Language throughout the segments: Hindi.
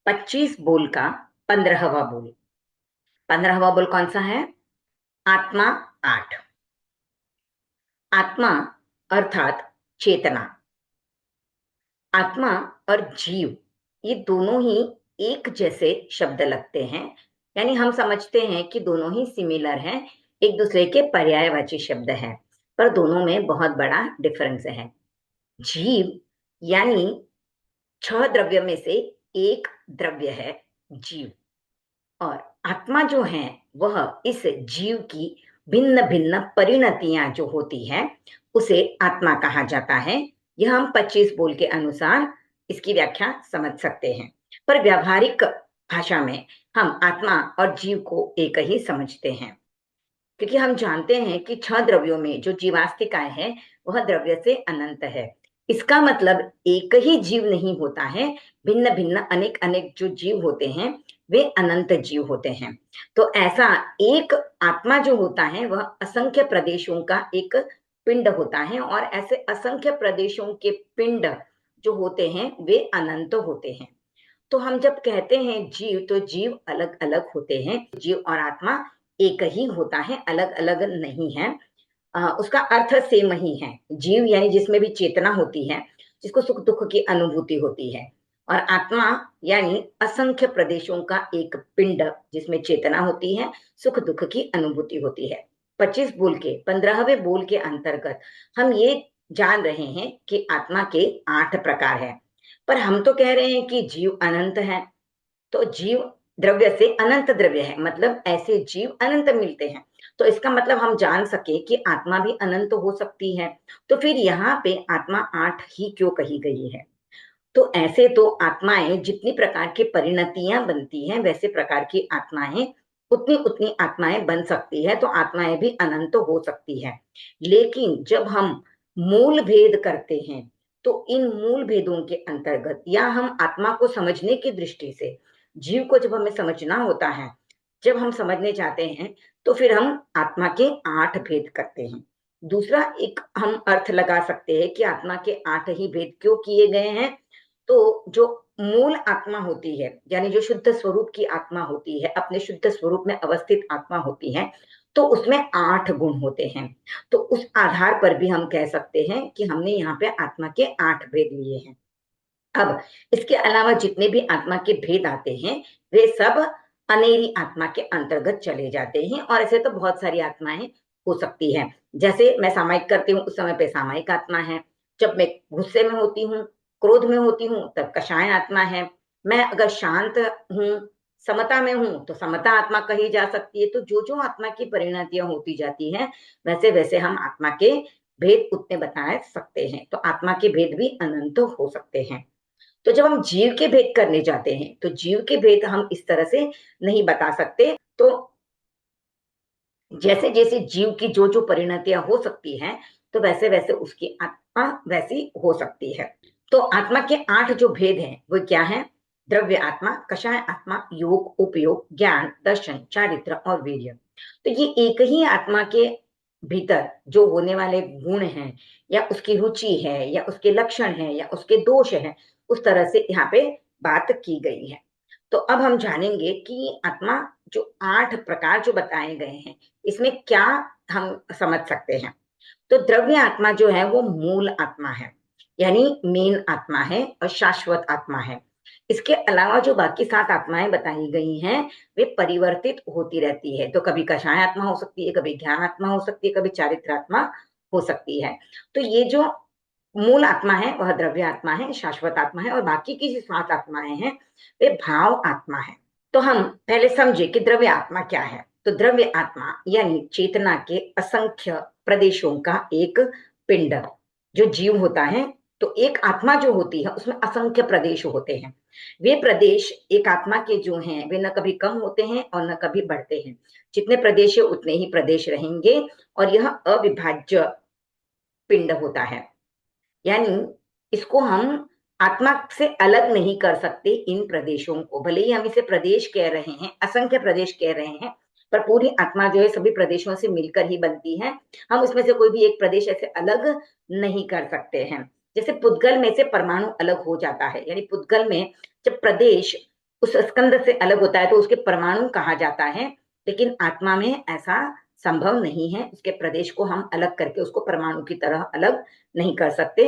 25 बोल का 15वां बोल। 15वां बोल कौन सा है? आत्मा 8। आत्मा अर्थात चेतना। आत्मा और जीव ये दोनों ही एक जैसे शब्द लगते हैं, यानी हम समझते हैं कि दोनों ही सिमिलर हैं, एक दूसरे के पर्यायवाची शब्द हैं, पर दोनों में बहुत बड़ा डिफरेंस है। जीव यानी 6 द्रव्य में से एक द्रव्य है जीव, और आत्मा जो है वह इस जीव की भिन्न भिन्न परिणतियां जो होती है उसे आत्मा कहा जाता है। यह हम 25 बोल के अनुसार इसकी व्याख्या समझ सकते हैं, पर व्यावहारिक भाषा में हम आत्मा और जीव को एक ही समझते हैं, क्योंकि हम जानते हैं कि 6 द्रव्यों में जो जीवास्तिकाएं है वह द्रव्य से अनंत है। इसका मतलब एक ही जीव नहीं होता है, भिन्न भिन्न अनेक अनेक जो जीव होते हैं वे अनंत जीव होते हैं। तो ऐसा एक आत्मा जो होता है वह असंख्य प्रदेशों का एक पिंड होता है, और ऐसे असंख्य प्रदेशों के पिंड जो होते हैं वे अनंत होते हैं। तो हम जब कहते हैं जीव, तो जीव अलग अलग होते हैं, जीव और आत्मा एक ही होता है, अलग अलग नहीं है। उसका अर्थ सेम ही है। जीव यानी जिसमें भी चेतना होती है, जिसको सुख दुख की अनुभूति होती है, और आत्मा यानी असंख्य प्रदेशों का एक पिंड जिसमें चेतना होती है, सुख दुख की अनुभूति होती है। 25 बोल के 15वें बोल के अंतर्गत हम ये जान रहे हैं कि आत्मा के 8 प्रकार है, पर हम तो कह रहे हैं कि जीव अनंत है। तो जीव द्रव्य से अनंत द्रव्य है, मतलब ऐसे जीव अनंत मिलते हैं। तो इसका मतलब हम जान सके कि आत्मा भी अनंत हो सकती है। तो फिर यहाँ पे आत्मा 8 ही क्यों कही गई है? तो ऐसे तो आत्माएं जितनी प्रकार की परिणतियां बनती हैं वैसे प्रकार की आत्माएं उतनी उतनी आत्माएं बन सकती है, तो आत्माएं भी अनंत हो सकती है। लेकिन जब हम मूल भेद करते हैं, तो इन मूल भेदों के अंतर्गत या हम आत्मा को समझने की दृष्टि से जीव को जब हमें समझना होता है, जब हम समझने जाते हैं, तो फिर हम आत्मा के 8 भेद करते हैं। दूसरा एक हम अर्थ लगा सकते हैं कि आत्मा के 8 ही भेद क्यों किए गए हैं। तो जो मूल आत्मा होती है, यानी जो शुद्ध स्वरूप की आत्मा होती है, अपने शुद्ध स्वरूप में अवस्थित आत्मा होती है, तो उसमें 8 गुण होते हैं। तो उस आधार पर भी हम कह सकते हैं कि हमने यहाँ पे आत्मा के 8 भेद लिए हैं। अब इसके अलावा जितने भी आत्मा के भेद आते हैं वे सब अनेरी आत्मा के अंतर्गत चले जाते हैं, और ऐसे तो बहुत सारी आत्माएं हो सकती हैं। जैसे मैं सामायिक करती हूँ उस समय पे सामायिक आत्मा है, जब मैं गुस्से में होती हूँ, क्रोध में होती हूँ, तब कषाय आत्मा है। मैं अगर शांत हूँ, समता में हूँ, तो समता आत्मा कही जा सकती है। तो जो जो आत्मा की परिणतियां होती जाती हैं वैसे वैसे हम आत्मा के भेद उतने बता सकते हैं। तो आत्मा के भेद भी अनंत हो सकते हैं। तो जब हम जीव के भेद करने जाते हैं, तो जीव के भेद हम इस तरह से नहीं बता सकते। तो जैसे जैसे जीव की जो जो परिणतियां हो सकती हैं, तो वैसे वैसे उसकी आत्मा वैसी हो सकती है। तो आत्मा के 8 जो भेद हैं वो क्या है? द्रव्य आत्मा, कषाय आत्मा, योग, उपयोग, ज्ञान, दर्शन, चारित्र और वीर्य। तो ये एक ही आत्मा के भीतर जो होने वाले गुण हैं, या उसकी रुचि है, या उसके लक्षण है, या उसके दोष है, उस तरह से यहाँ पे बात की गई है। तो अब हम जानेंगे कि आत्मा जो 8 प्रकार जो बताए गए हैं इसमें क्या हम समझ सकते हैं। तो द्रव्य आत्मा जो है वो मूल आत्मा है, यानी मेन आत्मा है और शाश्वत आत्मा है। इसके अलावा जो बाकी 7 आत्माएं बताई गई हैं वे परिवर्तित होती रहती है। तो कभी कषाय आत्मा हो सकती है, कभी ज्ञान आत्मा हो सकती है, कभी चारित्र आत्मा हो सकती है। तो ये जो मूल आत्मा है वह द्रव्य आत्मा है, शाश्वत आत्मा है, और बाकी की जो 7 आत्माएं हैं वे भाव आत्मा है। तो हम पहले समझे कि द्रव्य आत्मा क्या है। तो द्रव्य आत्मा यानी चेतना के असंख्य प्रदेशों का एक पिंड जो जीव होता है। तो एक आत्मा जो होती है उसमें असंख्य प्रदेश होते हैं। वे प्रदेश एक आत्मा के जो हैं वे न कभी कम होते हैं और न कभी बढ़ते हैं। जितने प्रदेश है उतने ही प्रदेश रहेंगे, और यह अविभाज्य पिंड होता है। यानी इसको हम आत्मा से अलग नहीं कर सकते। इन प्रदेशों को भले ही हम इसे प्रदेश कह रहे हैं, असंख्य प्रदेश कह रहे हैं, पर पूरी आत्मा जो है सभी प्रदेशों से मिलकर ही बनती है। हम उसमें से कोई भी एक प्रदेश ऐसे अलग नहीं कर सकते हैं। जैसे पुद्गल में से परमाणु अलग हो जाता है, यानी पुद्गल में जब प्रदेश उस स्कंद से अलग होता है तो उसके परमाणु कहा जाता है, लेकिन आत्मा में ऐसा संभव नहीं है। उसके प्रदेश को हम अलग करके उसको परमाणु की तरह अलग नहीं कर सकते।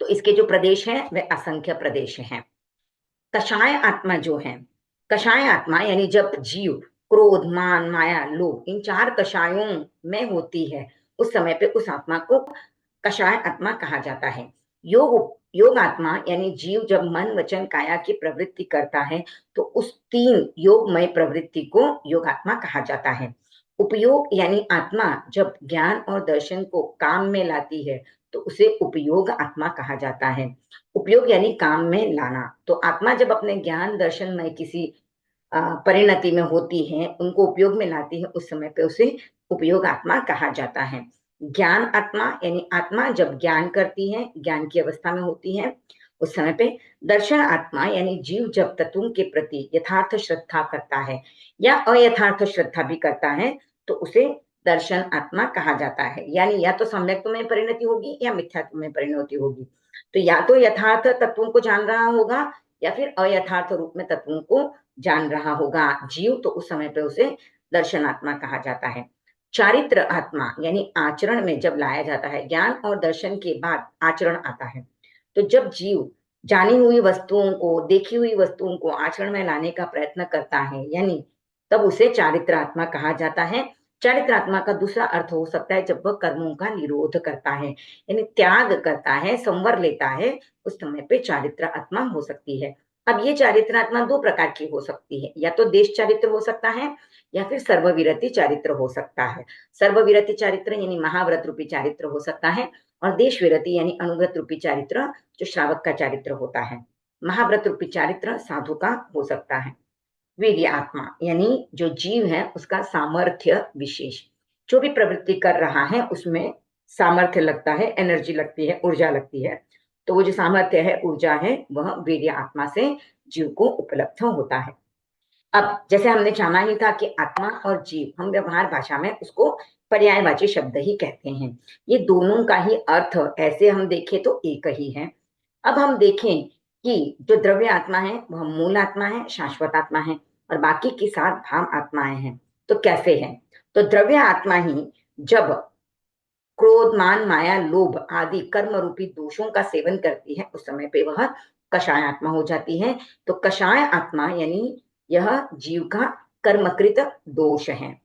तो इसके जो प्रदेश हैं वे असंख्य प्रदेश हैं। कषाय आत्मा जो है, कषाय आत्मा यानी जब जीव क्रोध, मान, माया, लोभ इन चार कषायों में होती है, उस समय पे उस आत्मा को कषाय आत्मा कहा जाता है। योग आत्मा यानी जीव जब मन, वचन, काया की प्रवृत्ति करता है तो उस तीन योगमय प्रवृत्ति को योगात्मा कहा जाता है। उपयोग यानी आत्मा जब ज्ञान और दर्शन को काम में लाती है तो उसे उपयोग आत्मा कहा जाता है। उपयोग यानी काम में लाना। तो आत्मा जब अपने ज्ञान दर्शन में किसी परिणति में होती है, उनको उपयोग में लाती है, उस समय पे उसे उपयोग आत्मा कहा जाता है। ज्ञान आत्मा यानी आत्मा जब ज्ञान करती है, ज्ञान की अवस्था में होती है, उस समय पे। दर्शन आत्मा यानी जीव जब तत्वों के प्रति यथार्थ श्रद्धा करता है या अयथार्थ श्रद्धा भी करता है तो उसे दर्शन आत्मा कहा जाता है। यानी या तो सम्यक्त्व में परिणति होगी या मिथ्यात्व में परिणति होगी। तो या तो यथार्थ तत्वों को जान रहा होगा या फिर अयथार्थ रूप में तत्वों को जान रहा होगा जीव, तो उस समय पे उसे दर्शनात्मा कहा जाता है। चारित्र आत्मा यानी आचरण में जब लाया जाता है, ज्ञान और दर्शन के बाद आचरण आता है। तो जब जीव जानी हुई वस्तुओं को, देखी हुई वस्तुओं को आचरण में लाने का प्रयत्न करता है, यानी तब उसे चारित्र आत्मा कहा जाता है। चारित्र आत्मा का दूसरा अर्थ हो सकता है जब वह कर्मों का निरोध करता है, यानी त्याग करता है, संवर लेता है, उस समय पे चारित्र आत्मा हो सकती है। अब ये चारित्र आत्मा दो प्रकार की हो सकती है, या तो देश चारित्र हो सकता है या फिर सर्वविरति चारित्र हो सकता है। सर्वविरति चारित्र यानी महाव्रत रूपी चारित्र हो सकता है, और देश विरति यानी अनुव्रत रूपी चारित्र जो श्रावक का चारित्र होता है। महाव्रत रूपी चारित्र साधु का हो सकता है। वीर्य आत्मा यानी जो जीव है उसका सामर्थ्य विशेष, जो भी प्रवृत्ति कर रहा है उसमें सामर्थ्य लगता है, एनर्जी लगती है, ऊर्जा लगती है। तो वो जो सामर्थ्य है, ऊर्जा है, वह वीर्य आत्मा से जीव को उपलब्ध होता है। अब जैसे हमने जाना ही था कि आत्मा और जीव हम व्यवहार भाषा में उसको पर्यायवाची शब्द ही कहते हैं। ये दोनों का ही अर्थ ऐसे हम देखें तो एक ही है। अब हम देखें कि जो द्रव्य आत्मा है वह मूल आत्मा है, शाश्वत आत्मा है, और बाकी की सात भाव आत्माएं हैं। तो कैसे है? तो द्रव्य आत्मा ही जब क्रोध, मान, माया, लोभ आदि कर्म रूपी दोषों का सेवन करती है, उस समय पे वह कषाय आत्मा हो जाती है। तो कषाय आत्मा यानी यह जीव का कर्मकृत दोष है।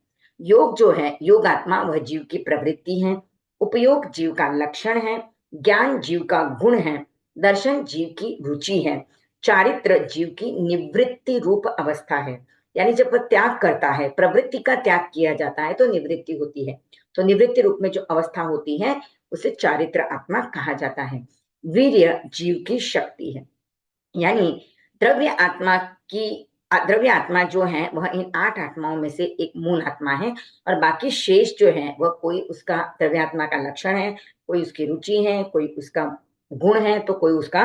योग जो है, योग आत्मा वह जीव की प्रवृत्ति है। उपयोग जीव का लक्षण है। ज्ञान जीव का गुण है। दर्शन जीव की रुचि है। चारित्र जीव की निवृत्ति रूप अवस्था है, यानी जब वह त्याग करता है, प्रवृत्ति का त्याग किया जाता है तो निवृत्ति होती है। तो निवृत्ति रूप में जो अवस्था होती है उसे चारित्र आत्मा कहा जाता है। वीर्य जीव की शक्ति है, यानी द्रव्य आत्मा की द्रव्य आत्मा जो है वह इन आठ आत्माओं में से एक मूल आत्मा है, और बाकी शेष जो है वह कोई उसका द्रव्य आत्मा का लक्षण है, कोई उसकी रुचि है, कोई उसका गुण है, तो कोई उसका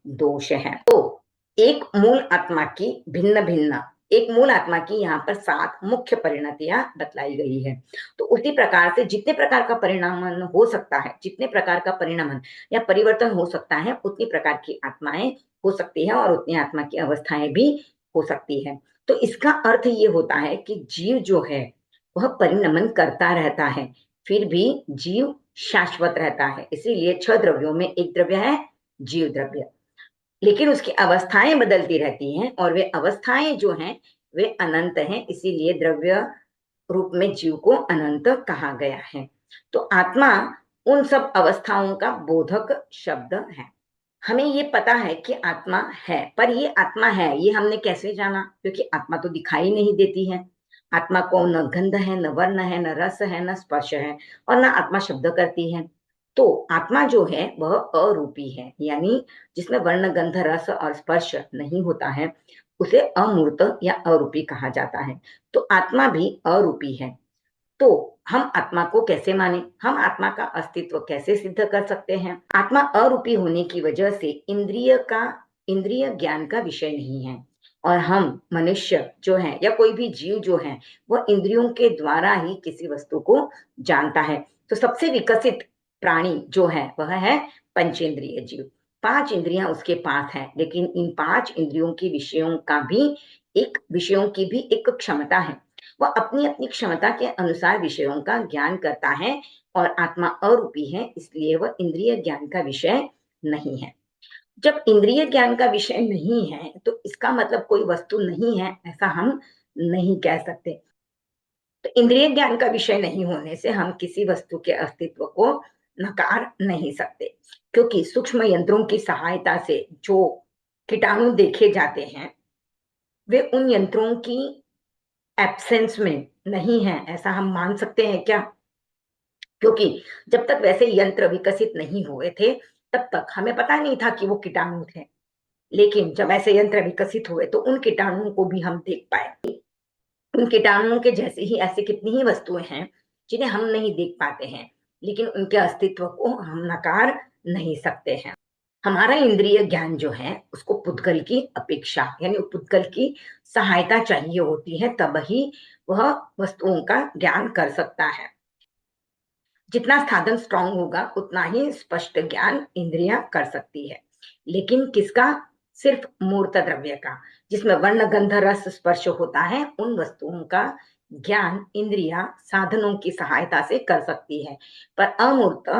दोष है। तो एक मूल आत्मा की भिन्न भिन्न एक मूल आत्मा की यहाँ पर सात मुख्य परिणतियां बतलाई गई है। तो उसी प्रकार से जितने प्रकार का परिणामन हो सकता है, जितने प्रकार का परिणामन या परिवर्तन हो सकता है, उतनी प्रकार की आत्माएं हो सकती है और उतनी आत्मा की अवस्थाएं भी हो सकती है। तो इसका अर्थ ये होता है कि जीव जो है वह परिणमन करता रहता है, फिर भी जीव शाश्वत रहता है। इसीलिए छह द्रव्यों में एक द्रव्य है जीव द्रव्य, लेकिन उसकी अवस्थाएं बदलती रहती हैं, और वे अवस्थाएं जो हैं वे अनंत हैं, इसीलिए द्रव्य रूप में जीव को अनंत कहा गया है। तो आत्मा उन सब अवस्थाओं का बोधक शब्द है। हमें ये पता है कि आत्मा है, पर ये आत्मा है ये हमने कैसे जाना? क्योंकि आत्मा तो दिखाई नहीं देती है। आत्मा को न गंध है, न वर्ण है, न रस है, न स्पर्श है, और न आत्मा शब्द करती है। तो आत्मा जो है वह अरूपी है, यानी जिसमें वर्ण, गंध, रस और स्पर्श नहीं होता है उसे अमूर्त या अरूपी कहा जाता है। तो आत्मा भी अरूपी है। तो हम आत्मा को कैसे माने? हम आत्मा का अस्तित्व कैसे सिद्ध कर सकते हैं? आत्मा अरूपी होने की वजह से इंद्रिय ज्ञान का विषय नहीं है, और हम मनुष्य जो है या कोई भी जीव जो है वह इंद्रियों के द्वारा ही किसी वस्तु को जानता है। तो सबसे विकसित प्राणी जो है वह है पंचेंद्रिय जीव। 5 इंद्रियां उसके पास हैं, लेकिन इन 5 इंद्रियों की विषयों की भी एक क्षमता है। वह अपनी अपनी क्षमता के अनुसार विषयों का ज्ञान करता है, और आत्मा अरूपी है, इसलिए वह इंद्रिय ज्ञान का विषय नहीं है। जब इंद्रिय ज्ञान का विषय नहीं है, तो इसका मतलब कोई वस्तु नहीं है, ऐसा हम नहीं कह सकते। तो इंद्रिय ज्ञान का विषय नहीं होने से हम किसी वस्तु के अस्तित्व को नकार नहीं सकते, क्योंकि सूक्ष्म यंत्रों की सहायता से जो कीटाणु देखे जाते हैं, वे उन यंत्रों की एब्सेंस में नहीं है, ऐसा हम मान सकते हैं क्या? क्योंकि जब तक वैसे यंत्र विकसित नहीं हुए थे, तब तक हमें पता नहीं था कि वो कीटाणु थे। लेकिन जब ऐसे यंत्र विकसित हुए, तो उन कीटाणुओं को भी हम देख पाए। उन कीटाणुओं के जैसे ही ऐसी कितनी ही वस्तुएं हैं जिन्हें हम नहीं देख पाते हैं, लेकिन उनके अस्तित्व को हम नकार नहीं सकते हैं। हमारा इंद्रिय ज्ञान जो है, उसको पुद्गल की अपेक्षा यानी पुद्गल की सहायता चाहिए होती है, तब ही वह वस्तुओं का ज्ञान कर सकता है। जितना साधन स्ट्रांग होगा, उतना ही स्पष्ट ज्ञान इंद्रियां कर सकती है। लेकिन किसका? सिर्फ मूर्त द्रव्य का, जिसमें वर्ण गंध रस स्पर्श होता है, उन वस्तुओं का ज्ञान इंद्रियां साधनों की सहायता से कर सकती है, पर अमूर्त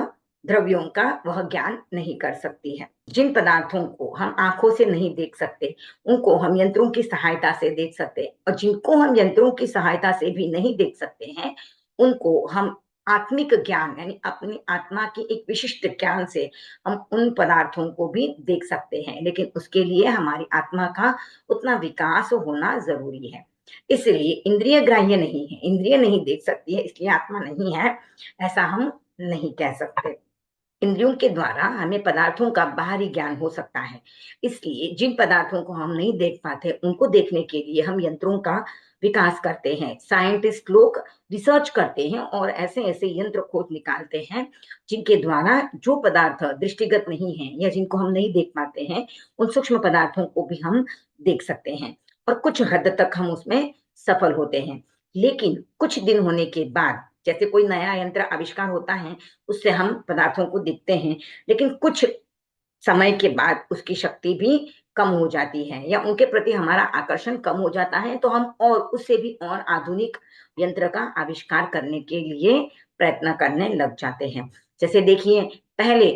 द्रव्यों का वह ज्ञान नहीं कर सकती है। जिन पदार्थों को हम आंखों से नहीं देख सकते, उनको हम यंत्रों की सहायता से देख सकते, और जिनको हम यंत्रों की सहायता से भी नहीं देख सकते हैं, उनको हम आत्मिक ज्ञान यानी अपनी आत्मा की एक विशिष्ट ज्ञान से हम उन पदार्थों को भी देख सकते हैं। लेकिन उसके लिए हमारी आत्मा का उतना विकास होना जरूरी है। इसलिए इंद्रिय ग्राह्य नहीं है, इंद्रिय नहीं देख सकती है, इसलिए आत्मा नहीं है, ऐसा हम नहीं कह सकते। इंद्रियों के द्वारा हमें पदार्थों का बाहरी ज्ञान हो सकता है, इसलिए जिन पदार्थों को हम नहीं देख पाते, उनको देखने के लिए हम यंत्रों का विकास करते हैं। साइंटिस्ट लोग रिसर्च करते हैं और ऐसे ऐसे यंत्र खोज निकालते हैं, जिनके द्वारा जो पदार्थ दृष्टिगत नहीं है या जिनको हम नहीं देख पाते हैं, उन सूक्ष्म पदार्थों को भी हम देख सकते हैं, और कुछ हद तक हम उसमें सफल होते हैं। लेकिन कुछ दिन होने के बाद, जैसे कोई नया यंत्र आविष्कार होता है, उससे हम पदार्थों को देखते हैं, लेकिन कुछ समय के बाद उसकी शक्ति भी कम हो जाती है, या उनके प्रति हमारा आकर्षण कम हो जाता है, तो हम और उससे भी और आधुनिक यंत्र का आविष्कार करने के लिए प्रयत्न करने लग जाते हैं। जैसे देखिए, पहले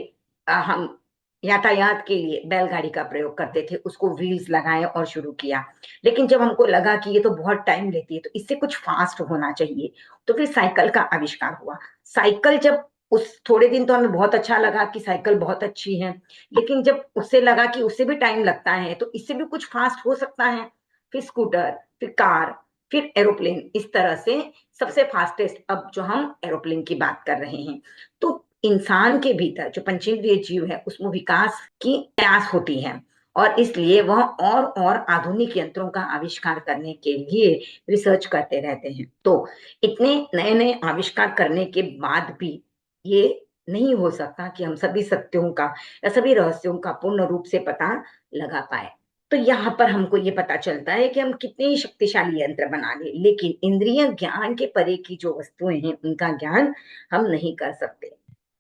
हम यातायात के लिए बैलगाड़ी का प्रयोग करते थे, उसको व्हील्स लगाए और शुरू किया। लेकिन जब हमको लगा कि ये तो बहुत टाइम लेती है, तो इससे कुछ फास्ट होना चाहिए, तो फिर साइकिल का आविष्कार हुआ। साइकिल जब उस थोड़े दिन तो हमें बहुत अच्छा लगा कि साइकिल बहुत अच्छी है, लेकिन जब उससे लगा कि उससे भी टाइम लगता है, तो इससे भी कुछ फास्ट हो सकता है। फिर स्कूटर, फिर कार, फिर एरोप्लेन, इस तरह से सबसे फास्टेस्ट अब जो हम एरोप्लेन की बात कर रहे हैं। तो इंसान के भीतर जो पंचेंद्रिय जीव है, उसमें विकास की प्रयास होती है, और इसलिए वह और आधुनिक यंत्रों का आविष्कार करने के लिए रिसर्च करते रहते हैं। तो इतने नए नए आविष्कार करने के बाद भी ये नहीं हो सकता कि हम सभी सत्यों का या सभी रहस्यों का पूर्ण रूप से पता लगा पाए। तो यहाँ पर हमको ये पता चलता है कि हम कितने ही शक्तिशाली यंत्र बना ले, लेकिन इंद्रिय ज्ञान के परे की जो वस्तुएं हैं, उनका ज्ञान हम नहीं कर सकते।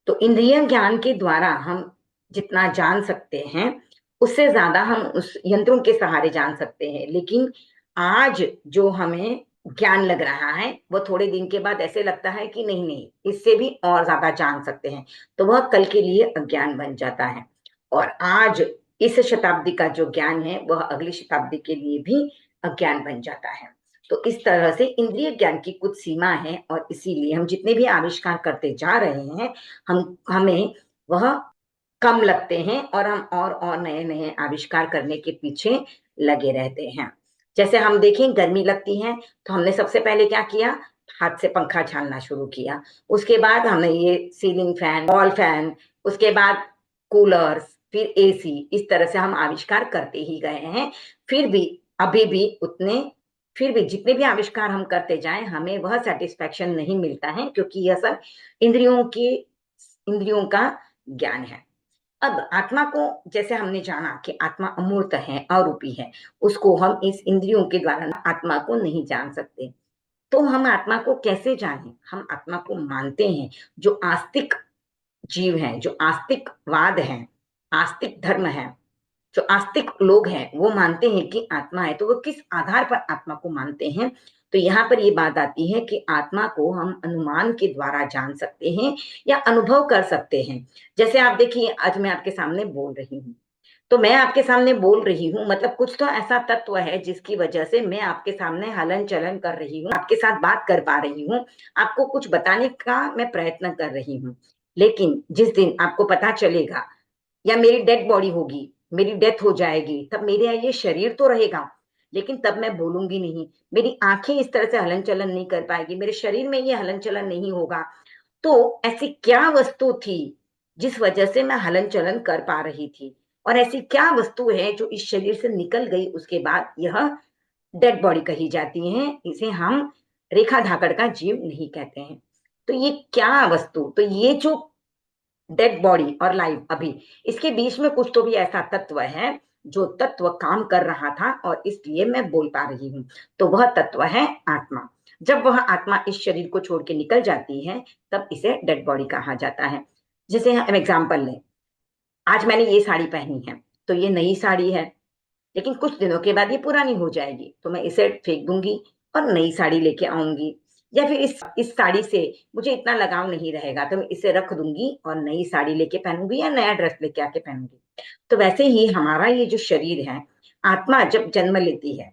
तो इंद्रिय ज्ञान के द्वारा हम जितना जान सकते हैं, उससे ज्यादा हम उस यंत्रों के सहारे जान सकते हैं। लेकिन आज जो हमें ज्ञान लग रहा है, वो थोड़े दिन के बाद ऐसे लगता है कि नहीं नहीं, इससे भी और ज्यादा जान सकते हैं, तो वह कल के लिए अज्ञान बन जाता है। और आज इस शताब्दी का जो ज्ञान है, वह अगली शताब्दी के लिए भी अज्ञान बन जाता है। तो इस तरह से इंद्रिय ज्ञान की कुछ सीमा है, और इसीलिए हम जितने भी आविष्कार करते जा रहे हैं, हमें वह कम लगते हैं, और हम और नए नए आविष्कार करने के पीछे लगे रहते हैं। जैसे हम देखें, गर्मी लगती है, तो हमने सबसे पहले क्या किया? हाथ से पंखा झेलना शुरू किया। उसके बाद हमने ये सीलिंग फैन, वॉल फैन, उसके बाद कूलर्स, फिर एसी, इस तरह से हम आविष्कार करते ही गए हैं। फिर भी अभी भी उतने फिर भी जितने भी आविष्कार हम करते जाएं, हमें वह सेटिस्फेक्शन नहीं मिलता है, क्योंकि यह सब इंद्रियों का ज्ञान है। अब आत्मा को जैसे हमने जाना कि आत्मा अमूर्त है, अरूपी है, उसको हम इस इंद्रियों के द्वारा आत्मा को नहीं जान सकते। तो हम आत्मा को कैसे जानें? हम आत्मा को मानते हैं। जो आस्तिक जीव हैं, जो आस्तिकवाद हैं, आस्तिक धर्म है, जो आस्तिक लोग हैं वो मानते हैं कि आत्मा है, तो वो किस आधार पर आत्मा को मानते हैं? तो यहाँ पर ये बात आती है कि आत्मा को हम अनुमान के द्वारा जान सकते हैं या अनुभव कर सकते हैं। जैसे आप देखिए, आज मैं आपके सामने बोल रही हूँ, तो मैं आपके सामने बोल रही हूँ, मतलब कुछ तो ऐसा तत्व है जिसकी वजह से मैं आपके सामने हलन चलन कर रही हूँ, आपके साथ बात कर पा रही हूँ, आपको कुछ बताने का मैं प्रयत्न कर रही हूँ। लेकिन जिस दिन आपको पता चलेगा या मेरी डेड बॉडी होगी, मेरी डेथ हो जाएगी, तब मेरे ये शरीर तो रहेगा, लेकिन तब मैं बोलूंगी नहीं, मेरी आंखें इस तरह से हलन चलन नहीं कर पाएगी, मेरे शरीर में ये हलन चलन नहीं होगा। तो ऐसी क्या वस्तु थी जिस वजह से मैं हलन चलन कर पा रही थी, और ऐसी क्या वस्तु है जो इस शरीर से निकल गई उसके बाद यह डेड बॉडी कही जाती है, इसे हम रेखा धाकड़ का जीव नहीं कहते हैं। तो ये क्या वस्तु, तो ये जो डेड बॉडी और लाइफ, अभी इसके बीच में कुछ तो भी ऐसा तत्व है जो तत्व काम कर रहा था और इसलिए मैं बोल पा रही हूँ। तो वह तत्व है आत्मा। जब वह आत्मा इस शरीर को छोड़ के निकल जाती है तब इसे डेड बॉडी कहा जाता है। जैसे हम एग्जाम्पल लें, आज मैंने ये साड़ी पहनी है, तो ये नई साड़ी है, लेकिन कुछ दिनों के बाद ये पुरानी हो जाएगी, तो मैं इसे फेंक दूंगी और नई साड़ी लेके आऊंगी। या फिर इस साड़ी से मुझे इतना लगाव नहीं रहेगा, तो मैं इसे रख दूंगी और नई साड़ी लेके पहनूंगी या नया ड्रेस लेके आके पहनूंगी। तो वैसे ही हमारा ये जो शरीर है, आत्मा जब जन्म लेती है,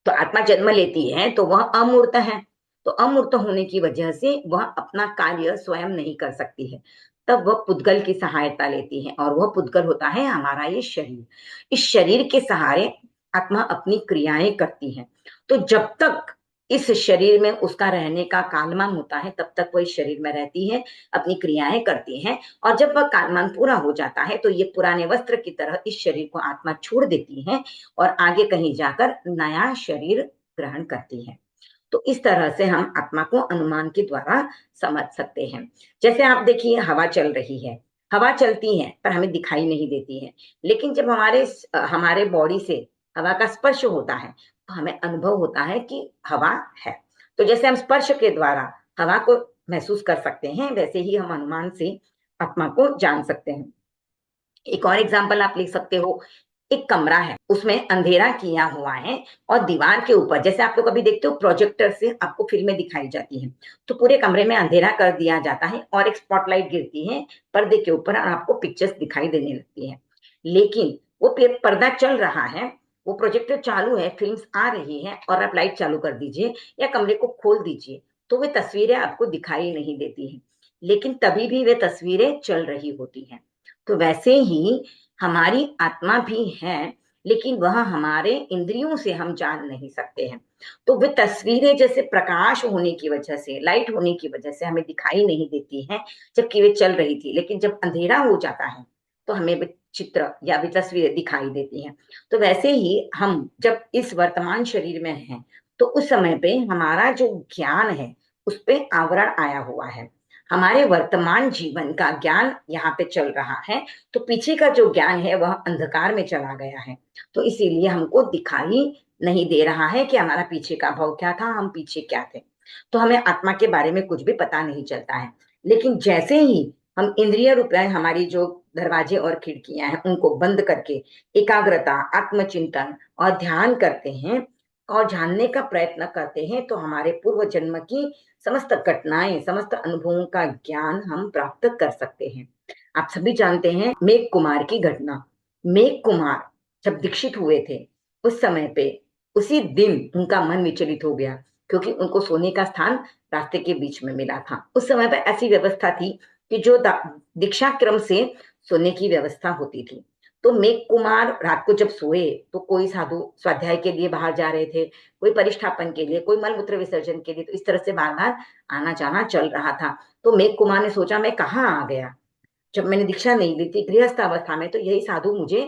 तो आत्मा जन्म लेती है तो वह अमूर्त है। तो अमूर्त होने की वजह से वह अपना कार्य स्वयं नहीं कर सकती है, तब वह पुद्गल की सहायता लेती है, और वह पुद्गल होता है हमारा ये शरीर। इस शरीर के सहारे आत्मा अपनी क्रियाएं करती है। तो जब तक इस शरीर में उसका रहने का कालमान होता है तब तक वह इस शरीर में रहती है, अपनी क्रियाएं करती है, और जब वह कालमान पूरा हो जाता है तो ये पुराने वस्त्र की तरह इस शरीर को आत्मा छोड़ देती है और आगे कहीं जाकर नया शरीर ग्रहण करती है। तो इस तरह से हम आत्मा को अनुमान के द्वारा समझ सकते हैं। जैसे आप देखिए, हवा चल रही है, हवा चलती है पर हमें दिखाई नहीं देती है, लेकिन जब हमारे हमारे बॉडी से हवा का स्पर्श होता है तो हमें अनुभव होता है कि हवा है। तो जैसे हम स्पर्श के द्वारा हवा को महसूस कर सकते हैं, वैसे ही हम अनुमान से आत्मा को जान सकते हैं। एक और एग्जाम्पल आप लिख सकते हो, एक कमरा है, उसमें अंधेरा किया हुआ है, और दीवार के ऊपर, जैसे आप लोग कभी देखते हो प्रोजेक्टर से आपको फिल्में दिखाई जाती हैं, तो पूरे कमरे में अंधेरा कर दिया जाता है और एक स्पॉटलाइट गिरती है पर्दे के ऊपर और आपको पिक्चर्स दिखाई देने लगती है। लेकिन वो पर्दा चल रहा है, वो प्रोजेक्टर चालू है, फिल्म्स आ रही है, और आप लाइट चालू कर दीजिए या कमरे को खोल दीजिए तो वे तस्वीरें आपको दिखाई नहीं देती हैं, लेकिन तभी भी वे तस्वीरें चल रही होती हैं। तो वैसे ही हमारी आत्मा भी है, लेकिन वह हमारे इंद्रियों से हम जान नहीं सकते हैं। तो वे तस्वीरें जैसे प्रकाश होने की वजह से, लाइट होने की वजह से हमें दिखाई नहीं देती हैं जबकि वे चल रही थी, लेकिन जब अंधेरा हो जाता है तो हमें वे चित्र या वे तस्वीरें दिखाई देती हैं। तो वैसे ही हम जब इस वर्तमान शरीर में हैं तो उस समय पे हमारा जो ज्ञान है उस पे आवरण आया हुआ है, हमारे वर्तमान जीवन का ज्ञान यहाँ पे चल रहा है, तो पीछे का जो ज्ञान है वह अंधकार में चला गया है। तो इसीलिए हमको दिखाई नहीं दे रहा है कि हमारा पीछे का भाव क्या था, हम पीछे क्या थे। तो हमें आत्मा के बारे में कुछ भी पता नहीं चलता है। लेकिन जैसे ही हम इंद्रिय रूप में हमारी जो दरवाजे और खिड़कियां हैं उनको बंद करके एकाग्रता, आत्मचिंतन और ध्यान करते हैं और जानने का प्रयत्न करते हैं, तो हमारे पूर्व जन्म की समस्त घटनाएं, समस्त अनुभवों का ज्ञान हम प्राप्त कर सकते हैं। आप सभी जानते हैं मेघ कुमार की घटना। मेघ कुमार जब दीक्षित हुए थे उस समय पे, उसी दिन उनका मन विचलित हो गया, क्योंकि उनको सोने का स्थान रास्ते के बीच में मिला था। उस समय पे ऐसी व्यवस्था थी कि जो दीक्षा क्रम से सोने की व्यवस्था होती थी। तो मेघ कुमार रात को जब सोए तो कोई साधु स्वाध्याय के लिए बाहर जा रहे थे, कोई परिष्ठापन के लिए, कोई मलमूत्र विसर्जन के लिए, तो इस तरह से बार बार आना जाना चल रहा था। तो मेघ कुमार ने सोचा मैं कहाँ आ गया, जब मैंने दीक्षा नहीं ली थी गृहस्थ अवस्था में तो यही साधु मुझे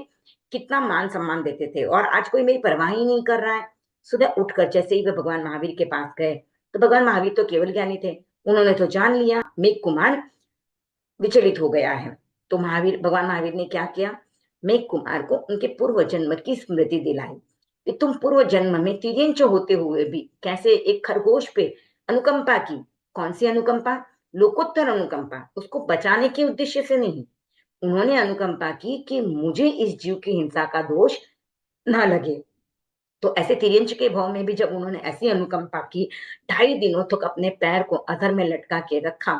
कितना मान सम्मान देते थे, और आज कोई मेरी परवाह ही नहीं कर रहा है। सुबह उठकर जैसे ही वे भगवान महावीर के पास गए, तो भगवान महावीर तो केवल ज्ञानी थे, उन्होंने तो जान लिया मेघ कुमार विचलित हो गया है। तो भगवान महावीर ने क्या किया, मेघ कुमार को उनके पूर्व जन्म की स्मृति दिलाई कि तुम पूर्व जन्म में तिर्यंच होते हुए भी कैसे एक खरगोश पे अनुकंपा की। कौन सी अनुकंपा? लोकोत्तर अनुकंपा, उसको बचाने के उद्देश्य से नहीं, उन्होंने अनुकंपा की कि मुझे इस जीव की हिंसा का दोष ना लगे। तो ऐसे तिर्यंच के भाव में भी जब उन्होंने ऐसी अनुकंपा की, 2.5 दिनों तक अपने पैर को अधर में लटका के रखा,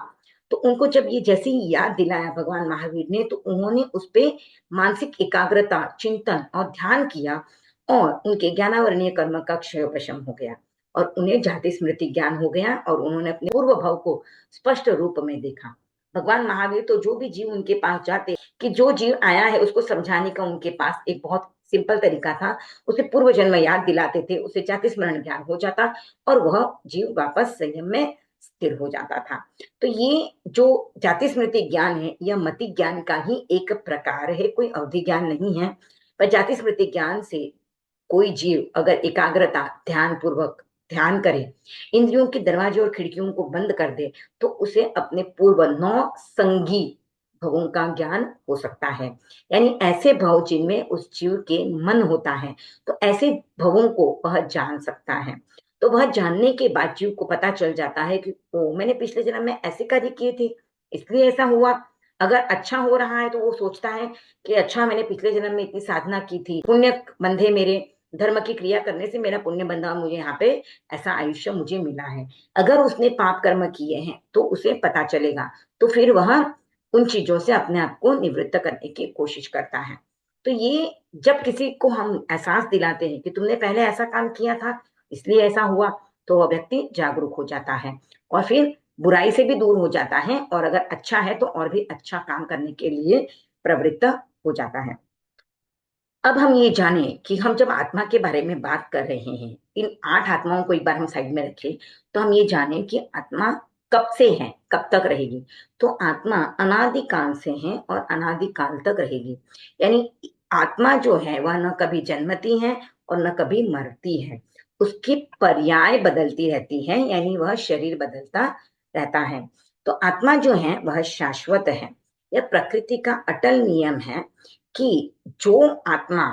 तो उनको जब ये जैसे ही याद दिलाया भगवान महावीर ने, तो उन्होंने उस पे मानसिक एकाग्रता, चिंतन और ध्यान किया, और उनके ज्ञानावरणीय कर्म का क्षयोपशम हो गया और उन्हें जाति स्मृति ज्ञान हो गया, और उन्होंने अपने पूर्व भाव को स्पष्ट रूप में देखा। भगवान महावीर तो जो भी जीव उनके पास जाते, कि जो जीव आया है उसको समझाने का उनके पास एक बहुत सिंपल तरीका था। उसे पूर्व जन्म याद दिलाते थे, उसे जाति स्मरण ज्ञान हो जाता और वह जीव वापस संयम में स्थिर हो जाता था। तो ये जो जाति स्मृति ज्ञान है, यह मति ज्ञान का ही एक प्रकार है, कोई अवधि ज्ञान नहीं है। पर जाति स्मृति ज्ञान से कोई जीव अगर एकाग्रता, ध्यान पूर्वक ध्यान करे, इंद्रियों के दरवाजे और खिड़कियों को बंद कर दे, तो उसे अपने पूर्व 9 संगी भवों का ज्ञान हो सकता है। यानी ऐसे भव जिनमें उस जीव के मन होता है, तो ऐसे भवों को वह जान सकता है। तो वह जानने के बाद जीव को पता चल जाता है कि ओ, मैंने पिछले जन्म में ऐसे कार्य किए थे, इसलिए ऐसा हुआ। अगर अच्छा हो रहा है तो वो सोचता है कि अच्छा, मैंने पिछले जन्म में इतनी साधना की थी, पुण्य बंधे मेरे, धर्म की क्रिया करने से मेरा पुण्य बंधा, मुझे यहाँ पे ऐसा आयुष्य मुझे मिला है। अगर उसने पाप कर्म किए हैं तो उसे पता चलेगा, तो फिर वह उन चीजों से अपने आप को निवृत्त करने की कोशिश करता है। तो ये जब किसी को हम एहसास दिलाते हैं कि तुमने पहले ऐसा काम किया था इसलिए ऐसा हुआ, तो वह व्यक्ति जागरूक हो जाता है और फिर बुराई से भी दूर हो जाता है, और अगर अच्छा है तो और भी अच्छा काम करने के लिए प्रवृत्त हो जाता है। अब हम ये जाने कि हम जब आत्मा के बारे में बात कर रहे हैं, इन 8 आत्माओं को एक बार हम साइड में रखें, तो हम ये जाने कि आत्मा कब से है, कब तक रहेगी। तो आत्मा अनादिकाल से है और अनादिकाल तक रहेगी। यानी आत्मा जो है वह न कभी जन्मती है और न कभी मरती है, उसकी पर्याय बदलती रहती है, यानी वह शरीर बदलता रहता है। तो आत्मा जो है वह शाश्वत है। यह प्रकृति का अटल नियम है कि जो आत्मा